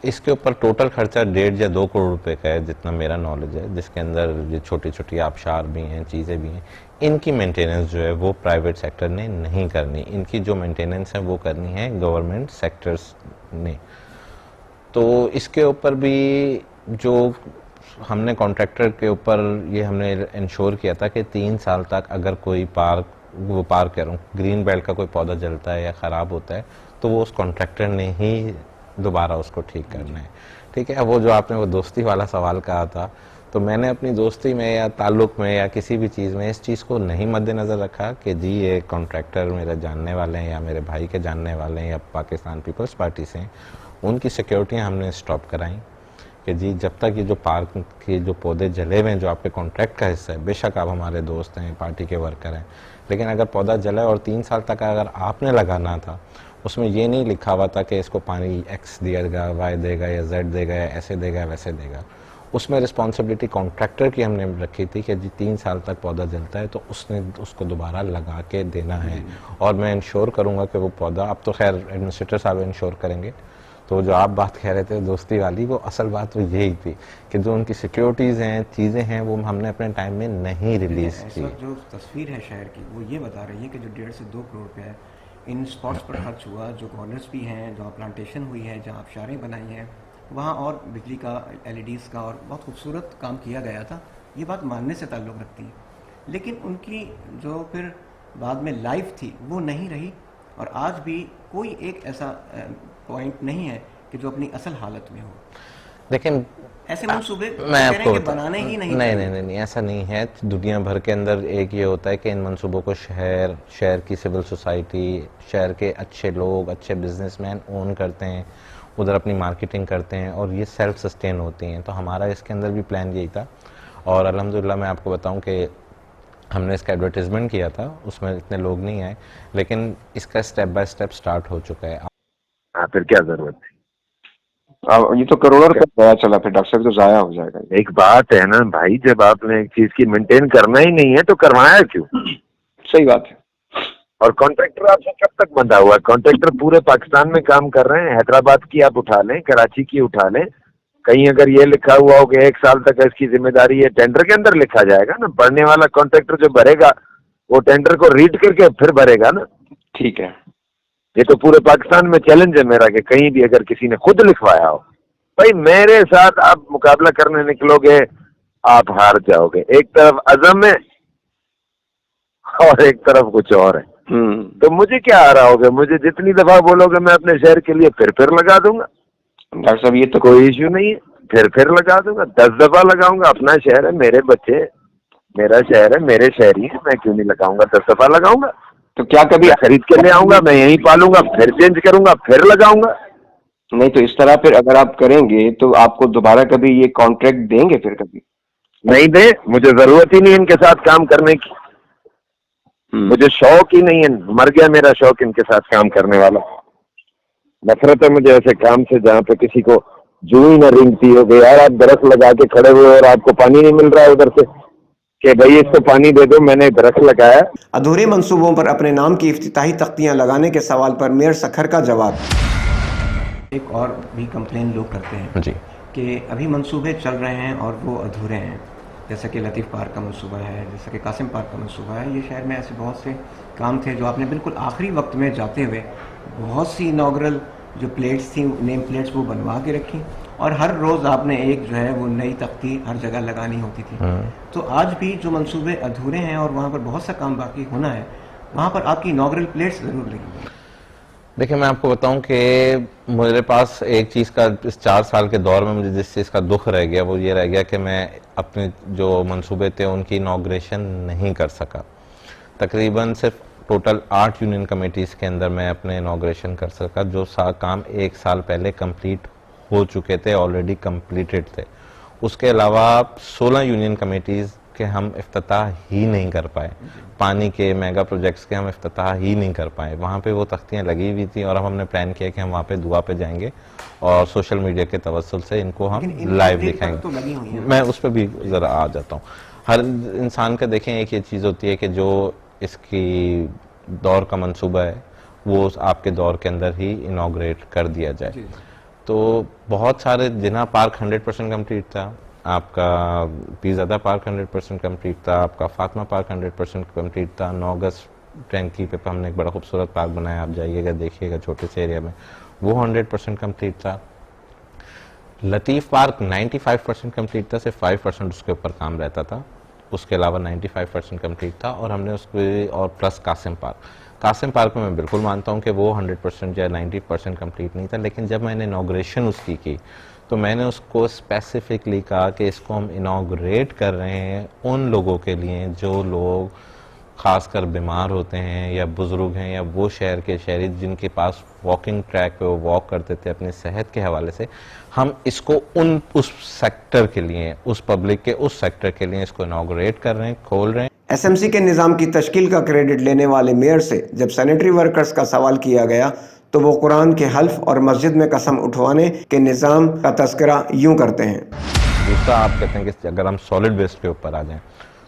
इसके ऊपर टोटल खर्चा 1.5 या 2 करोड़ रुपए का है जितना मेरा नॉलेज है, जिसके अंदर ये छोटी छोटी आबशार भी हैं, चीज़ें भी हैं। इनकी मेंटेनेंस जो है वो प्राइवेट सेक्टर ने नहीं करनी, इनकी जो मेंटेनेंस है वो करनी है गवर्नमेंट सेक्टर्स ने। तो इसके ऊपर भी जो हमने कॉन्ट्रैक्टर के ऊपर ये हमने इंश्योर किया था कि 3 साल तक अगर कोई पार्क कह रहा हूँ ग्रीन बेल्ट का कोई पौधा जलता है या ख़राब होता है तो वो उस कॉन्ट्रैक्टर ने ही दोबारा उसको ठीक करना है। ठीक है। अब वो जो आपने वो दोस्ती वाला सवाल कहा था, तो मैंने अपनी दोस्ती में या ताल्लुक़ में या किसी भी चीज़ में इस चीज़ को नहीं मद्देनज़र रखा कि जी ये कॉन्ट्रैक्टर मेरे जानने वाले हैं या मेरे भाई के जानने वाले हैं या पाकिस्तान पीपल्स पार्टी से हैं। उनकी सिक्योरिटियाँ हमने स्टॉप कराई कि जी जब तक ये जो पार्क के जो पौधे जले हुए हैं जो आपके कॉन्ट्रैक्ट का हिस्सा है, बेशक आप हमारे दोस्त हैं, पार्टी के वर्कर हैं, लेकिन अगर पौधा जला और 3 साल तक अगर आपने लगाना था, उसमें ये नहीं लिखा हुआ था कि इसको पानी X देगा, Y देगा या Z देगा या ऐसे देगा वैसे देगा, उसमें रिस्पॉन्सिबिलिटी कॉन्ट्रैक्टर की हमने रखी थी कि जी 3 साल तक पौधा जलता है तो उसने उसको दोबारा लगा के देना है। और मैं इंश्योर करूँगा कि वो पौधा, अब तो खैर एडमिनिस्ट्रेटर साहब इंश्योर करेंगे, तो जो आप बात कह रहे थे दोस्ती वाली, वो असल बात तो यही थी कि जो उनकी सिक्योरिटीज़ हैं, चीज़ें हैं, वो हमने अपने टाइम में नहीं रिलीज़ की। जो तस्वीर है शहर की वो ये बता रही है कि जो 1.5 से 2 करोड़ रुपया इन स्पॉट्स पर खर्च हुआ, जो कॉर्नर्स भी हैं, जहाँ प्लांटेशन हुई है, जहाँ आबशारें बनाई हैं, वहाँ और बिजली का, LEDs का और बहुत खूबसूरत काम किया गया था। ये बात मानने से ताल्लुक़ रखती है, लेकिन उनकी जो फिर बाद में लाइफ थी वो नहीं रही। और आज भी कोई एक ऐसा पॉइंट नहीं है कि जो अपनी असल हालत में हो। लेकिन ऐसे मंसूबे मैं आपको बनाने ही नहीं नहीं ऐसा नहीं है। दुनिया भर के अंदर एक ये होता है कि इन मंसूबों को शहर की सिविल सोसाइटी, शहर के अच्छे लोग, अच्छे बिजनेसमैन ओन करते हैं, उधर अपनी मार्केटिंग करते हैं और ये सेल्फ सस्टेन होती हैं। तो हमारा इसके अंदर भी प्लान यही था और अल्हम्दुलिल्लाह मैं आपको बताऊं कि हमने इसका एडवर्टाइजमेंट किया था, उसमें इतने लोग नहीं आए, लेकिन इसका स्टेप बाय स्टेप स्टार्ट हो चुका है। हाँ, फिर क्या जरूरत थी? ये तो करोड़ों रुपए गया चला, फिर डॉक्टर साहब तो जाया हो जाएगा। एक बात है ना भाई, जब आपने एक चीज की मेंटेन करना ही नहीं है तो करवाया क्यों? सही बात है। और कॉन्ट्रैक्टर आपसे कब तक बंधा हुआ है? कॉन्ट्रैक्टर पूरे पाकिस्तान में काम कर रहे हैं। हैदराबाद की आप उठा लें, कराची की उठा लें, कहीं अगर ये लिखा हुआ हो कि 1 साल तक इसकी जिम्मेदारी है, टेंडर के अंदर लिखा जाएगा ना। भरने वाला कॉन्ट्रैक्टर जो भरेगा वो टेंडर को रीड करके फिर भरेगा ना। ठीक है। ये तो पूरे पाकिस्तान में चैलेंज है मेरा कि कहीं भी अगर किसी ने खुद लिखवाया हो, भाई मेरे साथ आप मुकाबला करने निकलोगे आप हार जाओगे। एक तरफ अज़म है और एक तरफ कुछ और है। तो मुझे क्या आ रहा होगा? मुझे जितनी दफा बोलोगे मैं अपने शहर के लिए फिर लगा दूंगा। डॉक्टर साहब ये तो कोई इश्यू नहीं है, फिर लगा दूंगा। 10 दफा लगाऊंगा। अपना शहर है, मेरे बच्चे, मेरा शहर है, मेरे शहरी है, मैं क्यों नहीं लगाऊंगा? 10 दफा लगाऊंगा। तो क्या कभी खरीद के ले आऊंगा, मैं यहीं पालूंगा, फिर चेंज करूंगा, फिर लगाऊंगा। नहीं तो इस तरह फिर अगर आप करेंगे तो आपको दोबारा कभी ये कॉन्ट्रैक्ट देंगे? फिर कभी नहीं दे, मुझे जरूरत ही नहीं इनके साथ काम करने की। मुझे शौक ही नहीं है, मर गया मेरा शौक इनके साथ काम करने वाला। नफरत है मुझे ऐसे काम से जहाँ पे किसी को जू ही न रिंगती हो गई। यार आप दरख्त लगा के खड़े हुए और आपको पानी नहीं मिल रहा है उधर से कि भाई इसको पानी दे दो, मैंने दरख्त लगाया। अधूरे मंसूबों पर अपने नाम की इफ्तिताही तख्तियां लगाने के सवाल पर मेयर सक्खर का जवाब। एक और भी कंप्लेन लोग करते हैं जी कि अभी मंसूबे चल रहे हैं और वो अधूरे हैं, जैसा कि लतीफ़ पार्क का मंसूबा है, जैसा कि कासिम पार्क का मंसूबा है। ये शहर में ऐसे बहुत से काम थे जो आपने बिल्कुल आखिरी वक्त में जाते हुए बहुत सी इनॉग्रल जो प्लेट्स थी, नेम प्लेट्स, वो बनवा के रखी और हर रोज़ आपने एक जो है वो नई तख्ती हर जगह लगानी होती थी। तो आज भी जो मंसूबे अधूरे हैं और वहाँ पर बहुत सा काम बाकी होना है, वहाँ पर आपकी इनॉग्रल प्लेट्स ज़रूर लगेंगी। देखिए मैं आपको बताऊं कि मेरे पास एक चीज़ का इस 4 साल के दौर में मुझे जिस चीज़ का दुख रह गया वो ये रह गया कि मैं अपने जो मंसूबे थे उनकी इनॉग्रेशन नहीं कर सका। तकरीबन सिर्फ टोटल 8 यूनियन कमेटीज़ के अंदर मैं अपने इनॉग्रेशन कर सका, जो काम 1 साल पहले कंप्लीट हो चुके थे, ऑलरेडी कंप्लीटेड थे। उसके अलावा 16 यूनियन कमेटीज़ के हम इफ्तिताह ही नहीं कर पाए, पानी के मेगा प्रोजेक्ट्स के हम इफ्तिताह ही नहीं कर पाए। वहाँ पे वो तख्तियाँ लगी हुई थी और अब हमने प्लान किया कि हम वहाँ पे दुआ पे जाएंगे और सोशल मीडिया के तवस्सुल से इनको हम लाइव दिखाएंगे। मैं उस पर भी ज़रा आ जाता हूँ। हर इंसान का देखें एक ये चीज़ होती है कि जो इसकी दौर का मंसूबा है वो आपके दौर के अंदर ही इनॉग्रेट कर दिया जाए। तो बहुत सारे जिना पार्क 100% कंप्लीट था, आपका पीरज़ादा पार्क 100% कंप्लीट था, आपका फातिमा पार्क 100% कंप्लीट था। 9 अगस्त टैंकी पे हमने एक बड़ा खूबसूरत पार्क बनाया, आप जाइएगा देखिएगा छोटे से एरिया में, वो 100% कंप्लीट था। लतीफ़ पार्क 95% कंप्लीट था, सिर्फ 5% उसके ऊपर काम रहता था, उसके अलावा 95% कंप्लीट था। और हमने उसके और प्लस कासिम पार्क में मैं बिल्कुल मानता हूँ कि वो 100% या 90% कंप्लीट नहीं था, लेकिन जब मैंने इनॉग्रेशन उसकी की तो मैंने उसको स्पेसिफिकली कहा कि इसको हम इनॉग्रेट कर रहे हैं उन लोगों के लिए जो लोग ख़ासकर बीमार होते हैं या बुज़ुर्ग हैं या वो शहर के शहरी जिनके पास वॉकिंग ट्रैक पे वो वॉक करते थे अपनी सेहत के हवाले से। हम इसको उस सेक्टर के लिए, उस पब्लिक के उस सेक्टर के लिए इसको इनॉग्रेट कर रहे हैं, खोल रहे हैं। एसएमसी के निज़ाम की तश्कील का क्रेडिट लेने वाले मेयर से जब सैनिटरी वर्कर्स का सवाल किया गया तो वो कुरान के हल्फ और मस्जिद में कसम उठवाने के निज़ाम का तस्करा यूं करते हैं। दूसरा आप कहते हैं कि अगर हम सॉलिड वेस्ट के ऊपर आ जाएं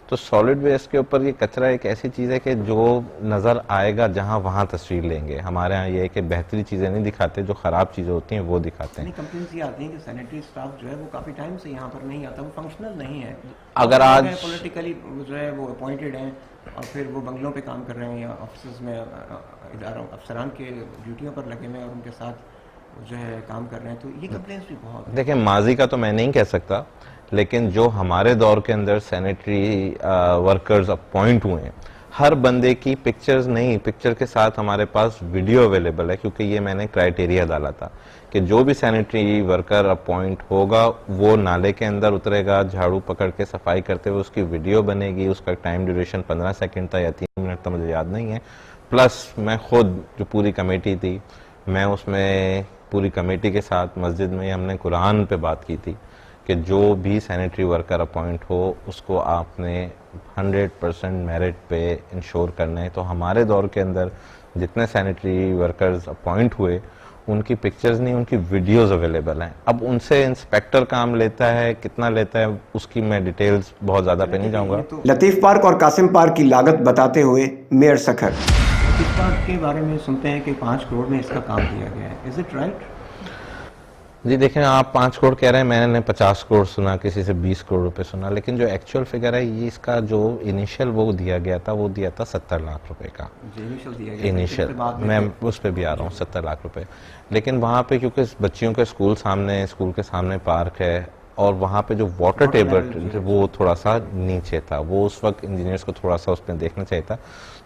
तो सॉलिड वेस्ट के ऊपर ये कचरा एक ऐसी चीज़ है कि जो नज़र आएगा जहाँ वहाँ तस्वीर लेंगे। हमारे यहाँ ये है कि बेहतरी चीज़ें नहीं दिखाते, जो ख़राब चीज़ें होती हैं वो दिखाते हैं। कंप्लेंट्स ये आती हैं कि सैनिटरी स्टाफ जो है वो काफ़ी टाइम से यहाँ पर नहीं आता, वो फंक्शनल नहीं है। अगर आज पॉलिटिकली जो है वो अपॉइंटेड हैं और फिर वो बंगलों पे काम कर रहे हैं या ऑफिस में इदारों अफसरान के ड्यूटियों पर लगे हुए हैं और उनके साथ जो है काम कर रहे हैं, तो ये कंप्लेंट्स भी बहुत। देखिए माजी का तो मैं नहीं कह सकता, लेकिन जो हमारे दौर के अंदर सैनिटरी वर्कर्स अपॉइंट हुए हैं, हर बंदे की पिक्चर्स नहीं, पिक्चर के साथ हमारे पास वीडियो अवेलेबल है, क्योंकि ये मैंने क्राइटेरिया डाला था कि जो भी सैनिटरी वर्कर अपॉइंट होगा वो नाले के अंदर उतरेगा, झाड़ू पकड़ के सफाई करते हुए उसकी वीडियो बनेगी, उसका टाइम ड्यूरेशन 15 सेकंड था या 3 मिनट था, मुझे याद नहीं है। प्लस मैं खुद जो पूरी कमेटी थी, मैं उसमें पूरी कमेटी के साथ मस्जिद में हमने कुरान पे बात की थी कि जो भी सैनिटरी वर्कर अपॉइंट हो उसको आपने 100% मेरिट पे इंश्योर करना है। तो हमारे दौर के अंदर जितने सैनिटरी वर्कर्स अपॉइंट हुए उनकी पिक्चर्स नहीं, उनकी वीडियोस अवेलेबल हैं। अब उनसे इंस्पेक्टर काम लेता है, कितना लेता है उसकी मैं डिटेल्स बहुत ज़्यादा पे नहीं जाऊँगा। लतीफ़ पार्क और कासिम पार्क की लागत बताते हुए मेयर सखर, लतीफ़ पार्क के बारे में सुनते हैं कि 5 करोड़ में इसका काम किया गया है, इज इट राइट? जी देखें, आप 5 करोड़ कह रहे हैं, मैंने 50 करोड़ सुना, किसी से 20 करोड़ रुपए सुना, लेकिन जो एक्चुअल फिगर है ये इसका जो इनिशियल वो दिया गया था, वो दिया था 70 लाख रुपए का इनिशियल। मैं उस पर भी आ रहा हूँ, 70 लाख रुपए। लेकिन वहाँ पे क्योंकि बच्चियों के स्कूल के सामने पार्क है और वहाँ पे जो वाटर टेबल वो थोड़ा सा नीचे था, वो उस वक्त इंजीनियर्स को थोड़ा सा उसमें देखना चाहिए था।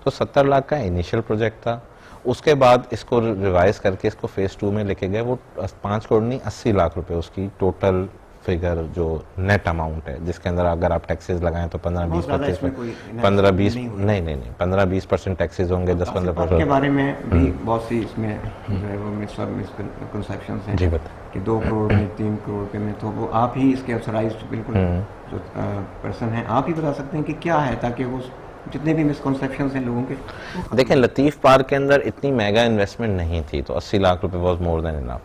तो 70 लाख का इनिशियल प्रोजेक्ट था। उसके बाद इसको रिवाइज करके इसको फेज 2 में लेके गए, वो 5 करोड़ नहीं 80 लाख रुपए उसकी टोटल फिगर जो नेट अमाउंट है, जिसके अंदर अगर आप टैक्सेस लगाएं तो 15-20% टैक्सेस होंगे, 10-15%। के बारे में भी बहुत सी इसमें जो है वो मिसकंसेप्शंस हैं। जी बताएं। कि 2 करोड़ में 3 करोड़ के में, तो वो आप ही इसके अथराइज्ड बिल्कुल जो पर्सन हैं, आप ही बता सकते हैं कि क्या है, ताकि वो जितने भी मिसकंसेप्शंस हैं लोगों के। देखें, लतीफ़ पार्क के अंदर इतनी मेगा इन्वेस्टमेंट नहीं थी, तो 80 लाख रुपए was more than enough.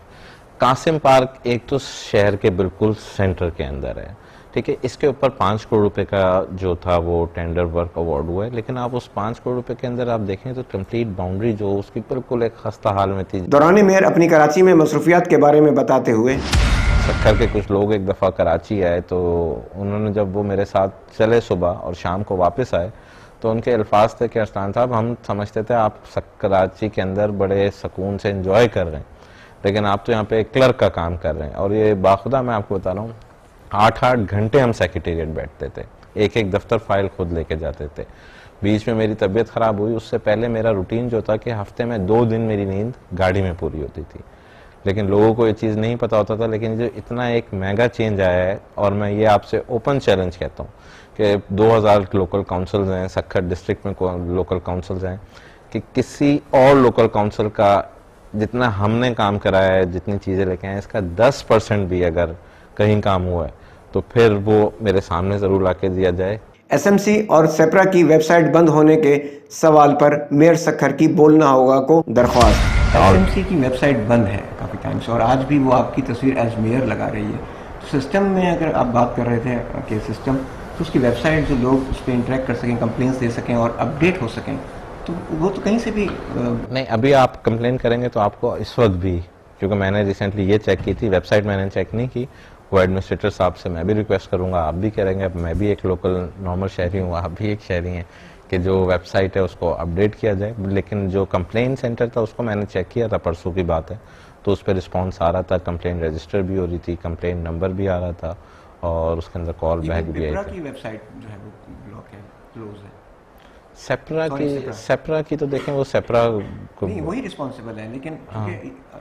Kasim park एक तो शहर के बिल्कुल सेंटर के अंदर है, ठीक है, इसके ऊपर 5 करोड़ रुपए का जो था वो टेंडर वर्क अवार्ड हुआ है। लेकिन आप उस 5 करोड़ रुपए के अंदर आप देखें तो कंप्लीट बाउंड्री जो उसकी बिल्कुल एक खस्ता हाल में थी। दौरान मेयर अपनी कराची में मसरूफियात के बारे में बताते हुए, सक्खर के कुछ लोग एक दफ़ा कराची आए तो उन्होंने जब वो मेरे साथ चले सुबह और शाम को वापस आए तो उनके अल्फाज थे कि अरसलान साहब, हम समझते थे आप कराची के अंदर बड़े सुकून से एंजॉय कर रहे हैं, लेकिन आप तो यहाँ पे एक क्लर्क का काम कर रहे हैं। और ये बाखुदा मैं आपको बता रहा हूँ, 8-8 घंटे हम सेक्रेटेरिएट बैठते थे, एक दफ्तर फाइल खुद लेके जाते थे। बीच में मेरी तबीयत ख़राब हुई, उससे पहले मेरा रूटीन जो था कि हफ्ते में 2 दिन मेरी नींद गाड़ी में पूरी होती थी। लेकिन लोगों को ये चीज़ नहीं पता होता था। लेकिन जो इतना एक मेगा चेंज आया है, और मैं ये आपसे ओपन चैलेंज कहता हूँ कि 2000 लोकल काउंसिल्स हैं, सक्खर डिस्ट्रिक्ट में लोकल काउंसिल्स हैं, कि किसी और लोकल काउंसिल का जितना हमने काम कराया है, जितनी चीज़ें लेके आए, इसका 10% भी अगर कहीं काम हुआ है तो फिर वो मेरे सामने ज़रूर ला के दिया जाए। एसएमसी और सेप्रा की वेबसाइट बंद होने के सवाल पर मेयर सक्खर की बोलना होगा को दरख्वास्त। एसएमसी की वेबसाइट बंद है काफ़ी टाइम से और आज भी वो आपकी तस्वीर एज मेयर लगा रही है। सिस्टम में अगर आप बात कर रहे थे कि सिस्टम, तो उसकी वेबसाइट जो लोग उस पर इंटरेक्ट कर सकें, कंप्लेंट्स दे सकें और अपडेट हो सकें, तो वो तो कहीं से भी नहीं, अभी आप कंप्लेन करेंगे तो आपको इस वक्त भी, क्योंकि मैंने रिसेंटली ये चेक की थी, वेबसाइट मैंने चेक नहीं की, वो एडमिनिस्ट्रेटर साहब से मैं भी रिक्वेस्ट करूंगा, आप भी करेंगे, अब मैं भी एक लोकल नॉर्मल शहरी हूँ, आप भी एक शहरी हैं, कि जो वेबसाइट है उसको अपडेट किया जाए। लेकिन जो कंप्लेन सेंटर था उसको मैंने चेक किया था, परसों की बात है, तो उस पर रिस्पॉन्स आ रहा था, कंप्लेन रजिस्टर भी हो रही थी, कंप्लेन नंबर भी आ रहा था और उसके अंदर कॉल बैक भी आई थी। वेबसाइट जो है वो ब्लॉक है, क्लोज है। सेप्रा की तो देखें, वो सेप्रा को नहीं, वही रिस्पॉन्सिबल है, लेकिन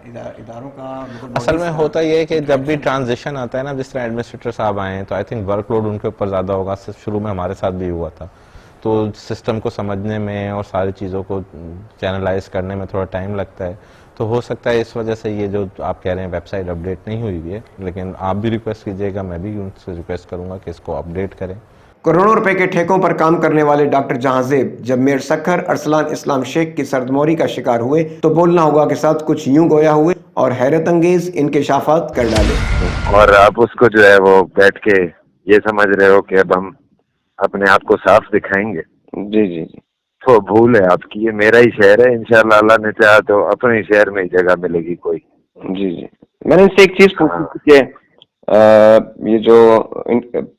इदारों का असल में होता ये है कि जब भी ट्रांजिशन आता है ना, जिस तरह एडमिनिस्ट्रेटर साहब आए हैं, तो आई थिंक वर्कलोड उनके ऊपर ज़्यादा होगा। शुरू में हमारे साथ भी हुआ था, तो सिस्टम को समझने में और सारी चीज़ों को चैनलाइज करने में थोड़ा टाइम लगता है। तो हो सकता है इस वजह से ये जो आप कह रहे हैं वेबसाइट अपडेट नहीं हुई है, लेकिन आप भी रिक्वेस्ट कीजिएगा, मैं भी उनसे रिक्वेस्ट करूँगा कि इसको अपडेट करें। करोड़ों रुपए के ठेकों पर काम करने वाले डॉक्टर जहांजेब जब मेयर सक्खर अरसलान इस्लाम शेख की सरदमौरी का शिकार हुए तो बोलना होगा के साथ कुछ यूं गोया हुए और हैरत अंगेज इंकशाफात कर डाले। और आप उसको जो है वो बैठ के ये समझ रहे हो कि अब हम अपने आप को साफ दिखाएंगे। जी जी जी, तो भूल है आपकी, ये मेरा ही शहर है, इंशाल्लाह अल्लाह ने चाहा तो अपने शहर में ही जगह मिलेगी कोई। जी जी। मैंने इनसे एक चीज पूछी थी कि ये जो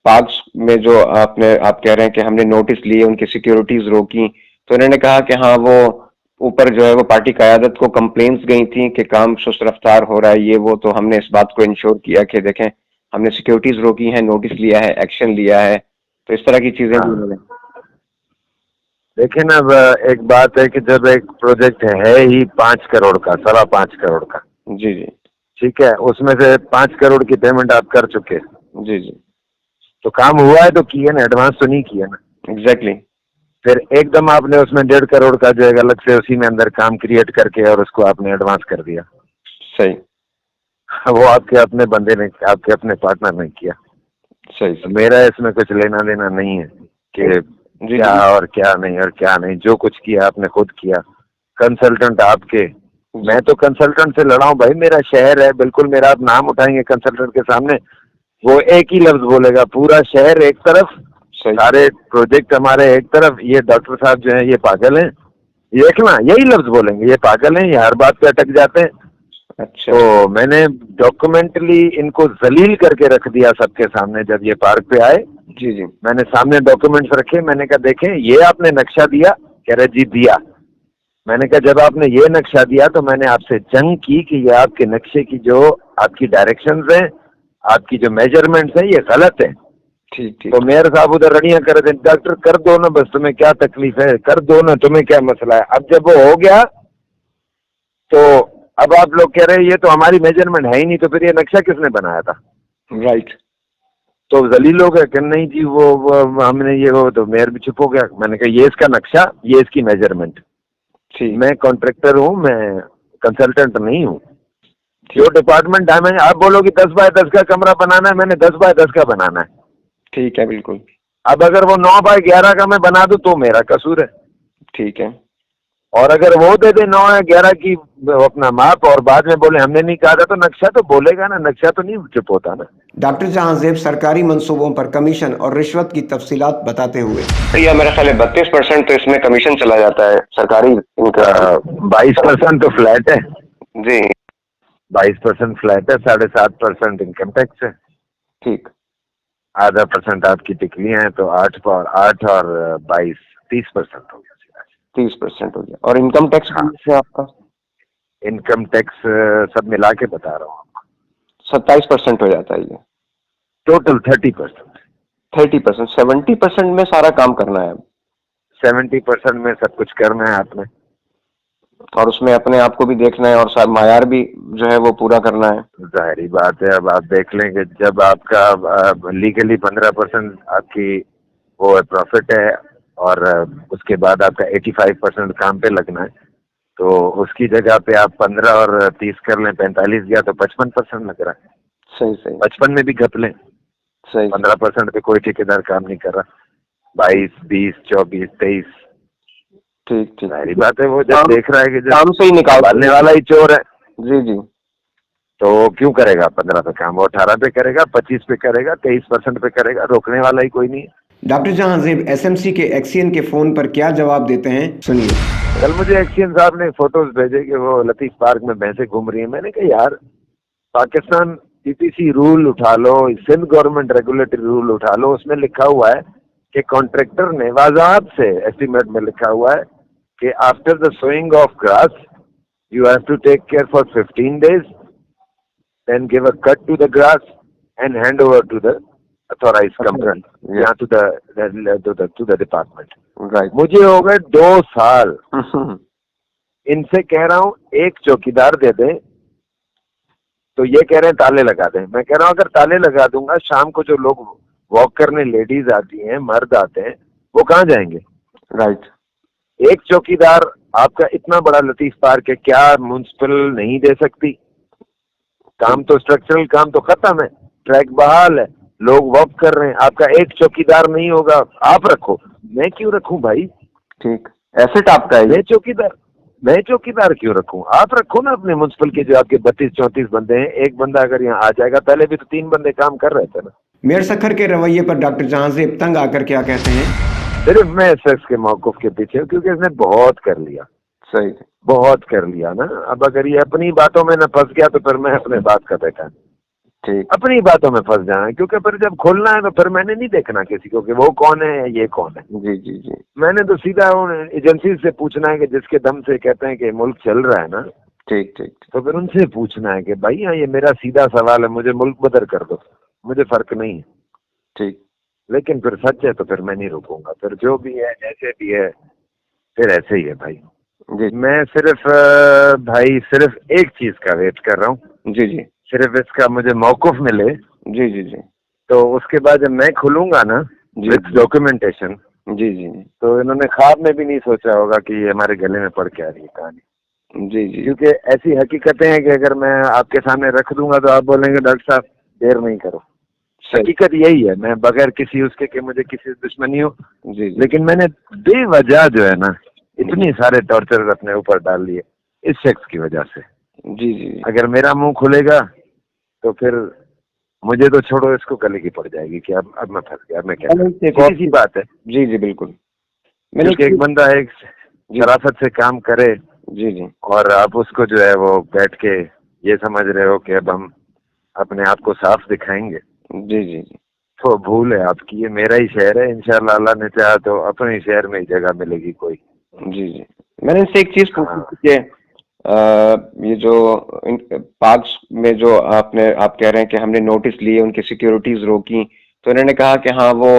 पार्क्स में जो आप कह रहे हैं कि हमने नोटिस लिए, उनकी सिक्योरिटीज रोकी, तो इन्होंने कहा कि हाँ वो ऊपर जो है वो पार्टी क़यादत को कंप्लेंट्स गई थी कि काम सुस्त रफ्तार हो रहा है, ये वो, तो हमने इस बात को इंश्योर किया कि देखें हमने सिक्योरिटीज रोकी है, नोटिस लिया है, एक्शन लिया है, तो इस तरह की चीजें भी उन्होंने। देखिए ना, अब एक बात है कि जब एक प्रोजेक्ट है ही 5 करोड़ का, 5.25 करोड़ का, जी जी ठीक है, उसमें से 5 करोड़ की पेमेंट आप कर चुके, जी जी, तो काम हुआ है तो किया ना, एडवांस तो नहीं किया ना। एग्जैक्टली। फिर एकदम आपने उसमें 1.5 करोड़ का जो है अलग से उसी में अंदर काम क्रिएट करके और उसको आपने एडवांस कर दिया। सही। वो आपके अपने बंदे ने, आपके अपने पार्टनर ने किया। सही। तो मेरा इसमें कुछ लेना देना नहीं है कि क्या और क्या नहीं, और क्या नहीं, जो कुछ किया आपने खुद किया। कंसल्टेंट आपके, मैं तो कंसल्टेंट से लड़ा हूं भाई, मेरा शहर है, बिल्कुल मेरा आप नाम उठाएंगे कंसल्टेंट के सामने, वो एक ही लफ्ज बोलेगा, पूरा शहर एक तरफ, सारे प्रोजेक्ट हमारे एक तरफ, ये डॉक्टर साहब जो है ये पागल हैं, ये देखना, यही लफ्ज बोलेंगे, ये पागल हैं, ये हर बात पे अटक जाते हैं। अच्छा। तो मैंने डॉक्यूमेंटली इनको जलील करके रख दिया सबके सामने। जब ये पार्क पे आए, जी जी, मैंने सामने डॉक्यूमेंट्स रखे, मैंने कहा देखें ये आपने नक्शा दिया, कह रहे जी दिया। मैंने कहा जब आपने ये नक्शा दिया तो मैंने आपसे जंग की कि ये आपके नक्शे की जो आपकी डायरेक्शंस हैं, आपकी जो मेजरमेंट्स हैं, ये गलत है। ठीक ठीक। तो मेयर साहब उधर रड़ियां कर रहे थे, डॉक्टर कर दो ना बस, तुम्हें क्या तकलीफ है, कर दो ना, तुम्हें क्या मसला है। अब जब वो हो गया तो अब आप लोग कह रहे हैं ये तो हमारी मेजरमेंट है ही नहीं, तो फिर ये नक्शा किसने बनाया था? राइट। तो जलील लोग है कि नहीं जी वो हमने ये, वो तो मेयर भी चुप हो गया। मैंने कहा ये इसका नक्शा, ये इसकी मेजरमेंट, मैं कॉन्ट्रैक्टर हूँ, मैं कंसल्टेंट नहीं हूँ। जो डिपार्टमेंट डायमेंशन आप बोलोगे 10 बाय 10 का कमरा बनाना है, मैंने 10 बाय 10 का बनाना है। ठीक है, बिल्कुल। अब अगर वो 9 बाय 11 का मैं बना दूं तो मेरा कसूर है। ठीक है। और अगर वो दे दे 9 या 11 की अपना माप और बाद में बोले हमने नहीं कहा था, तो नक्शा तो बोलेगा ना, नक्शा तो नहीं चुप होता ना। डॉक्टर जहांजेब सरकारी मंसूबों पर कमीशन और रिश्वत की तफसीलात बताते हुए, तो यह मेरा ख्याल है 32% तो इसमें कमीशन चला जाता है सरकारी इनका। 22% तो फ्लैट है जी, 22% फ्लैट है, 7.5% इनकम टैक्स है, ठीक। आधा % आपकी टिकलियां हैं, तो 8 और 22 30% हो गया। 30% हो गया। और इनकम टैक्स से आपका? इनकम टैक्स सब मिला के बता रहा हूँ आपको, 27% हो जाता है ये। टोटल 30%। 30%, 70% में सारा काम करना है। 70% में सब कुछ करना है आपने। और उसमें अपने आप को भी देखना है और मायार भी जो है वो पूरा करना है। जाहिर ही बात है। अब आप देख लें कि जब आपका लीगली 15% आपकी वो प्रॉफिट है और उसके बाद आपका 85% काम पे लगना है, तो उसकी जगह पे आप 15 और 30 कर लें, 45 गया तो 55% लग रहा है। सही सही 55 में भी घप लें, सही 15% पे कोई ठेकेदार काम नहीं कर रहा। 22, 20, 24, 23, ठीक ठीक। जाहिर बात है वो जब काम देख रहा है कि जब काम से ही निकाल संभालने वाला ही चोर है, जी जी तो वो क्यों करेगा 15 पे काम? वो 18 पे करेगा, 25 पे करेगा, 23% पे करेगा, रोकने वाला ही कोई नहीं है। डॉक्टर जहांजेब एसएमसी के एक्सियन के फोन पर क्या जवाब देते हैं, सुनिए। कल मुझे एक्सियन साहब ने फोटोज भेजे कि वो लतीफ पार्क में भैंसे घूम रही है। मैंने कहा यार, पाकिस्तान पीपीसी रूल उठा लो, सिंध गवर्नमेंट रेगुलेटरी रूल उठा लो, उसमें लिखा हुआ है कि कॉन्ट्रैक्टर ने वाजाहत से एस्टीमेट में लिखा हुआ है कि after the sowing of grass you have to take care for 15 days, then give a cut to the grass and hand over to the authorized company, या to the department. राइट। मुझे हो गए 2 साल इनसे कह रहा हूँ एक चौकीदार दे दें, तो ये कह रहे हैं ताले लगा दें। मैं कह रहा हूँ अगर ताले लगा दूंगा, शाम को जो लोग वॉक करने लेडीज आती हैं, मर्द आते हैं, वो कहाँ जाएंगे? राइट। एक चौकीदार आपका इतना बड़ा लतीफ पार्क है, क्या म्युनिसिपल नहीं दे सकती? काम तो स्ट्रक्चरल काम तो खत्म है, ट्रैक बहाल है, लोग वॉक कर रहे हैं, आपका एक चौकीदार नहीं होगा, आप रखो। मैं क्यों रखूं भाई? ठीक, एसेट आपका है। मैं चौकीदार क्यों रखूं? आप रखो ना अपने म्युनिसिपल के, जो आपके 32-34 बंदे हैं। एक बंदा अगर यहाँ आ जाएगा, पहले भी तो 3 बंदे काम कर रहे थे ना। मेयर सखर के रवैये पर डॉक्टर जहांजेब तंग आकर क्या कहते हैं? सिर्फ मैं शख्स के मौकूफ के पीछे हूं, क्योंकि इसने बहुत कर लिया, सही, बहुत कर लिया ना। अब अगर ये अपनी बातों में न फंस गया तो फिर मैं अपने बात का बेटा नहीं। ठीक, अपनी बातों में फंस जाना है, क्योंकि फिर जब खोलना है तो फिर मैंने नहीं देखना किसी को कि वो कौन है या ये कौन है। जी जी जी, मैंने तो सीधा उन एजेंसी से पूछना है कि जिसके दम से कहते हैं कि मुल्क चल रहा है ना, ठीक ठीक तो फिर उनसे पूछना है कि भाई हाँ, ये मेरा सीधा सवाल है, मुझे मुल्क बदर कर दो, मुझे फर्क नहीं है। ठीक, लेकिन फिर सच है तो फिर मैं नहीं रुकूंगा, फिर जो भी है जैसे भी है फिर ऐसे ही है भाई। जी मैं सिर्फ भाई सिर्फ एक चीज का वेट कर रहा हूँ, जी जी सिर्फ इसका मुझे मौकूफ मिले, जी जी जी तो उसके बाद जब मैं खुलूंगा ना जी विथ डॉक्यूमेंटेशन, जी जी जी तो इन्होंने ख्वाब में भी नहीं सोचा होगा कि ये हमारे गले में पड़ के आ रही है कहानी। जी जी, क्योंकि ऐसी हकीकतें हैं कि अगर मैं आपके सामने रख दूंगा तो आप बोलेंगे डॉक्टर साहब देर नहीं करो। सही, हकीकत यही है, मैं बगैर किसी उसके कि मुझे किसी से दुश्मनी हो, जी जी लेकिन मैंने बेवजह जो है ना इतनी सारे टॉर्चर अपने ऊपर डाल लिए इस शख्स की वजह से। जी जी अगर मेरा मुंह खुलेगा तो फिर मुझे तो छोड़ो, इसको गले की पड़ जाएगी कि अब मैं फंस गया, अब मैं क्या करूं? सीधी सी बात है। जी जी बिल्कुल। क्योंकि एक बंदा एक शराफत से काम करे जी जी और आप उसको जो है वो बैठ के ये समझ रहे हो कि अब हम अपने आप को साफ दिखाएंगे, जी जी जी, तो भूल है आपकी। ये मेरा ही शहर है, इंशाल्लाह अल्लाह ने चाहा तो अपने ही शहर में ही जगह मिलेगी कोई। जी जी। मैंने इनसे एक चीज पूछी हाँ। थी कि ये जो पार्क्स में जो आप कह रहे हैं कि हमने नोटिस लिए, उनकी सिक्योरिटीज रोकी, तो इन्होंने कहा कि हाँ वो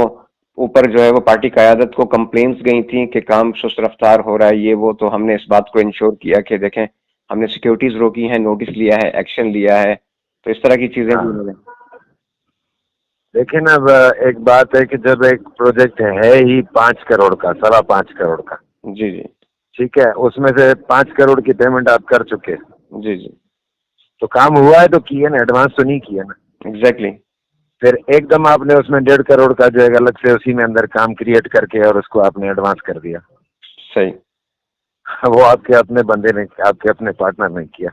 ऊपर जो है वो पार्टी क़यादत को कंप्लेंट्स गई थी कि काम सुस्त रफ्तार हो रहा है, ये वो, तो हमने इस बात को इंश्योर किया कि देखें हमने सिक्योरिटीज रोकी हैं, नोटिस लिया है, एक्शन लिया है, तो इस तरह की चीजें भी उन्होंने। देखिए ना, अब एक बात है कि जब एक प्रोजेक्ट है ही 5 करोड़ का, 5.25 करोड़ का, जी जी ठीक है, उसमें से 5 करोड़ की पेमेंट आप कर चुके, जी जी, तो काम हुआ है तो किया ना, एडवांस तो नहीं किया ना। एग्जैक्टली, फिर एकदम आपने उसमें 1.5 करोड़ का जो है अलग से उसी में अंदर काम क्रिएट करके और उसको आपने एडवांस कर दिया। सही वो आपके अपने बंदे ने, आपके अपने पार्टनर ने किया।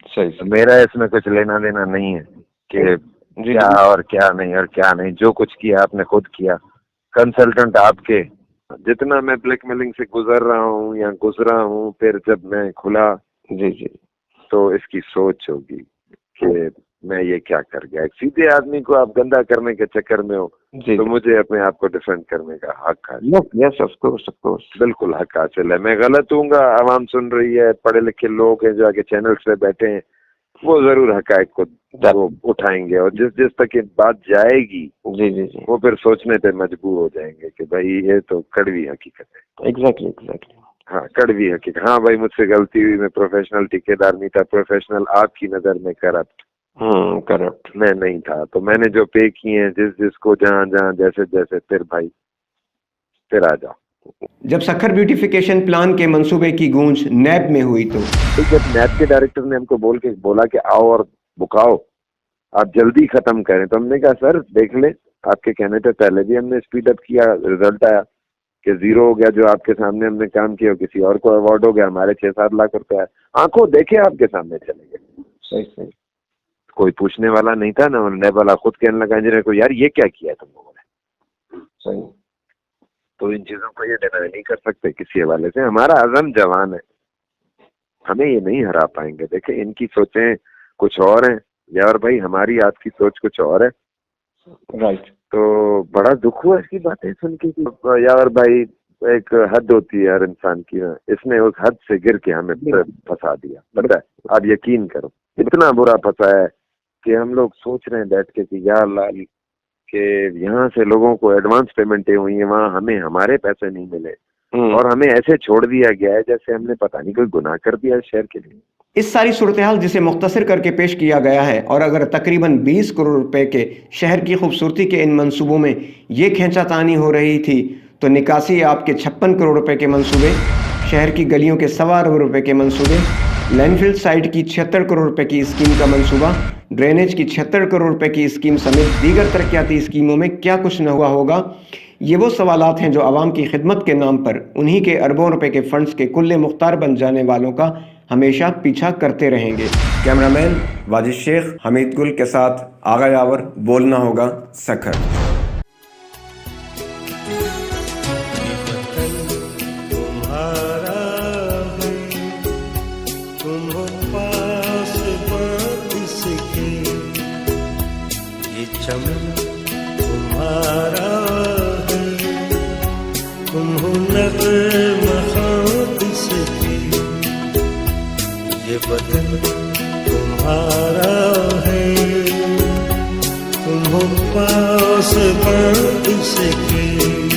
सही तो मेरा इसमें कुछ लेना देना नहीं है कि जी क्या और क्या नहीं और क्या नहीं। जो कुछ किया आपने खुद किया, कंसल्टेंट आपके। जितना मैं ब्लैकमेलिंग से गुजर रहा हूँ या गुजरा हूँ, फिर जब मैं खुला जी जी तो इसकी सोच होगी कि मैं ये क्या कर गया। एक सीधे आदमी को आप गंदा करने के चक्कर में हो, जी, तो मुझे अपने आप को डिफेंड करने का हक है। यस ऑफ कोर्स, बिल्कुल हक हासिल है। मैं गलत हूँगा, आवाम सुन रही है, पढ़े लिखे लोग हैं जो आगे चैनल्स पे बैठे हैं, वो जरूर हकायक को वो उठाएंगे, और जिस जिस तक ये बात जाएगी जी जी जी, वो फिर सोचने पे मजबूर हो जाएंगे कि भाई ये तो कड़वी हकीकत है। Exactly exactly. हाँ, कड़वी हकीकत। हाँ भाई, मुझसे गलती हुई, मैं प्रोफेशनल ठेकेदार नहीं था, प्रोफेशनल आपकी नजर में करप्ट करप्ट। मैं नहीं था। तो मैंने जो पे किए हैं जिसको जहाँ जहाँ जैसे जैसे, फिर भाई फिर आ जाओ। जब सखर ब्यूटिफिकेशन प्लान के मंसूबे की गूंज नैब में हुई तो जब नैब के डायरेक्टर ने हमको बोला कि आओ और बुकाओ, आप जल्दी खत्म करें, तो हमने कहा सर देख ले, आपके कहने पे पहले भी हमने स्पीड अप किया, रिजल्ट आया कि 0 हो गया, जो आपके सामने हमने काम किया किसी और को अवार्ड हो गया, हमारे 6-7 लाख रुपए आए, आंखों देखे आपके सामने चले गए। सही सही। कोई पूछने वाला नहीं था ना, नैब वाला खुद कहने लगा इंजीनियर को, यार ये क्या किया तुम लोगों ने। सही। तो इन चीजों को ये डिनाई नहीं कर सकते किसी हवाले से। हमारा अज़म जवान है, हमें ये नहीं हरा पाएंगे। देखे इनकी सोचें कुछ और हैं, यार भाई हमारी आपकी सोच कुछ और है। राइट। तो बड़ा दुख हुआ इसकी बातें सुन के कि यार भाई एक हद होती है हर इंसान की, इसने उस हद से गिर के हमें फंसा दिया। पता है, आप यकीन करो इतना बुरा फंसा है कि हम लोग सोच रहे हैं बैठ के कि यार अल्लाह के यहाँ से लोगों को एडवांस पेमेंटें हुई है, वहाँ हमें हमारे पैसे नहीं मिले और हमें ऐसे छोड़ दिया गया है जैसे हमने पता नहीं कोई गुनाह कर दिया है शहर के लिए। इस सारी सूरत हाल जिसे मुख्तसर करके पेश किया गया है, और अगर तकरीबन 20 करोड़ रुपए के शहर की खूबसूरती के इन मंसूबों में ये खींचातानी हो रही थी, तो निकासी आपके 56 करोड़ रुपए के मंसूबे, शहर की गलियों के 1.25 अरब रुपए के मंसूबे, लैंडफिल साइट की 76 करोड़ रुपए की स्कीम का मंसूबा, ड्रेनेज की 76 करोड़ रुपए की स्कीम समेत दीगर तरक्याती स्कीमों में क्या कुछ न हुआ होगा। ये वो सवालात हैं जो आवाम की खिदमत के नाम पर उन्हीं के अरबों रुपए के फंड्स के कुल्ले मुख्तार बन जाने वालों का हमेशा पीछा करते रहेंगे। कैमरामैन वाजिद शेख, हमीद गुल के साथ आगा यावर, बोलना होगा सखर। तुम्हारा है, तुम हो पास इसके, ये चमन तुम्हारा है, तुम हो नग़्मा इसके, ये बदन तुम्हारा है, तुम हो पास इसके।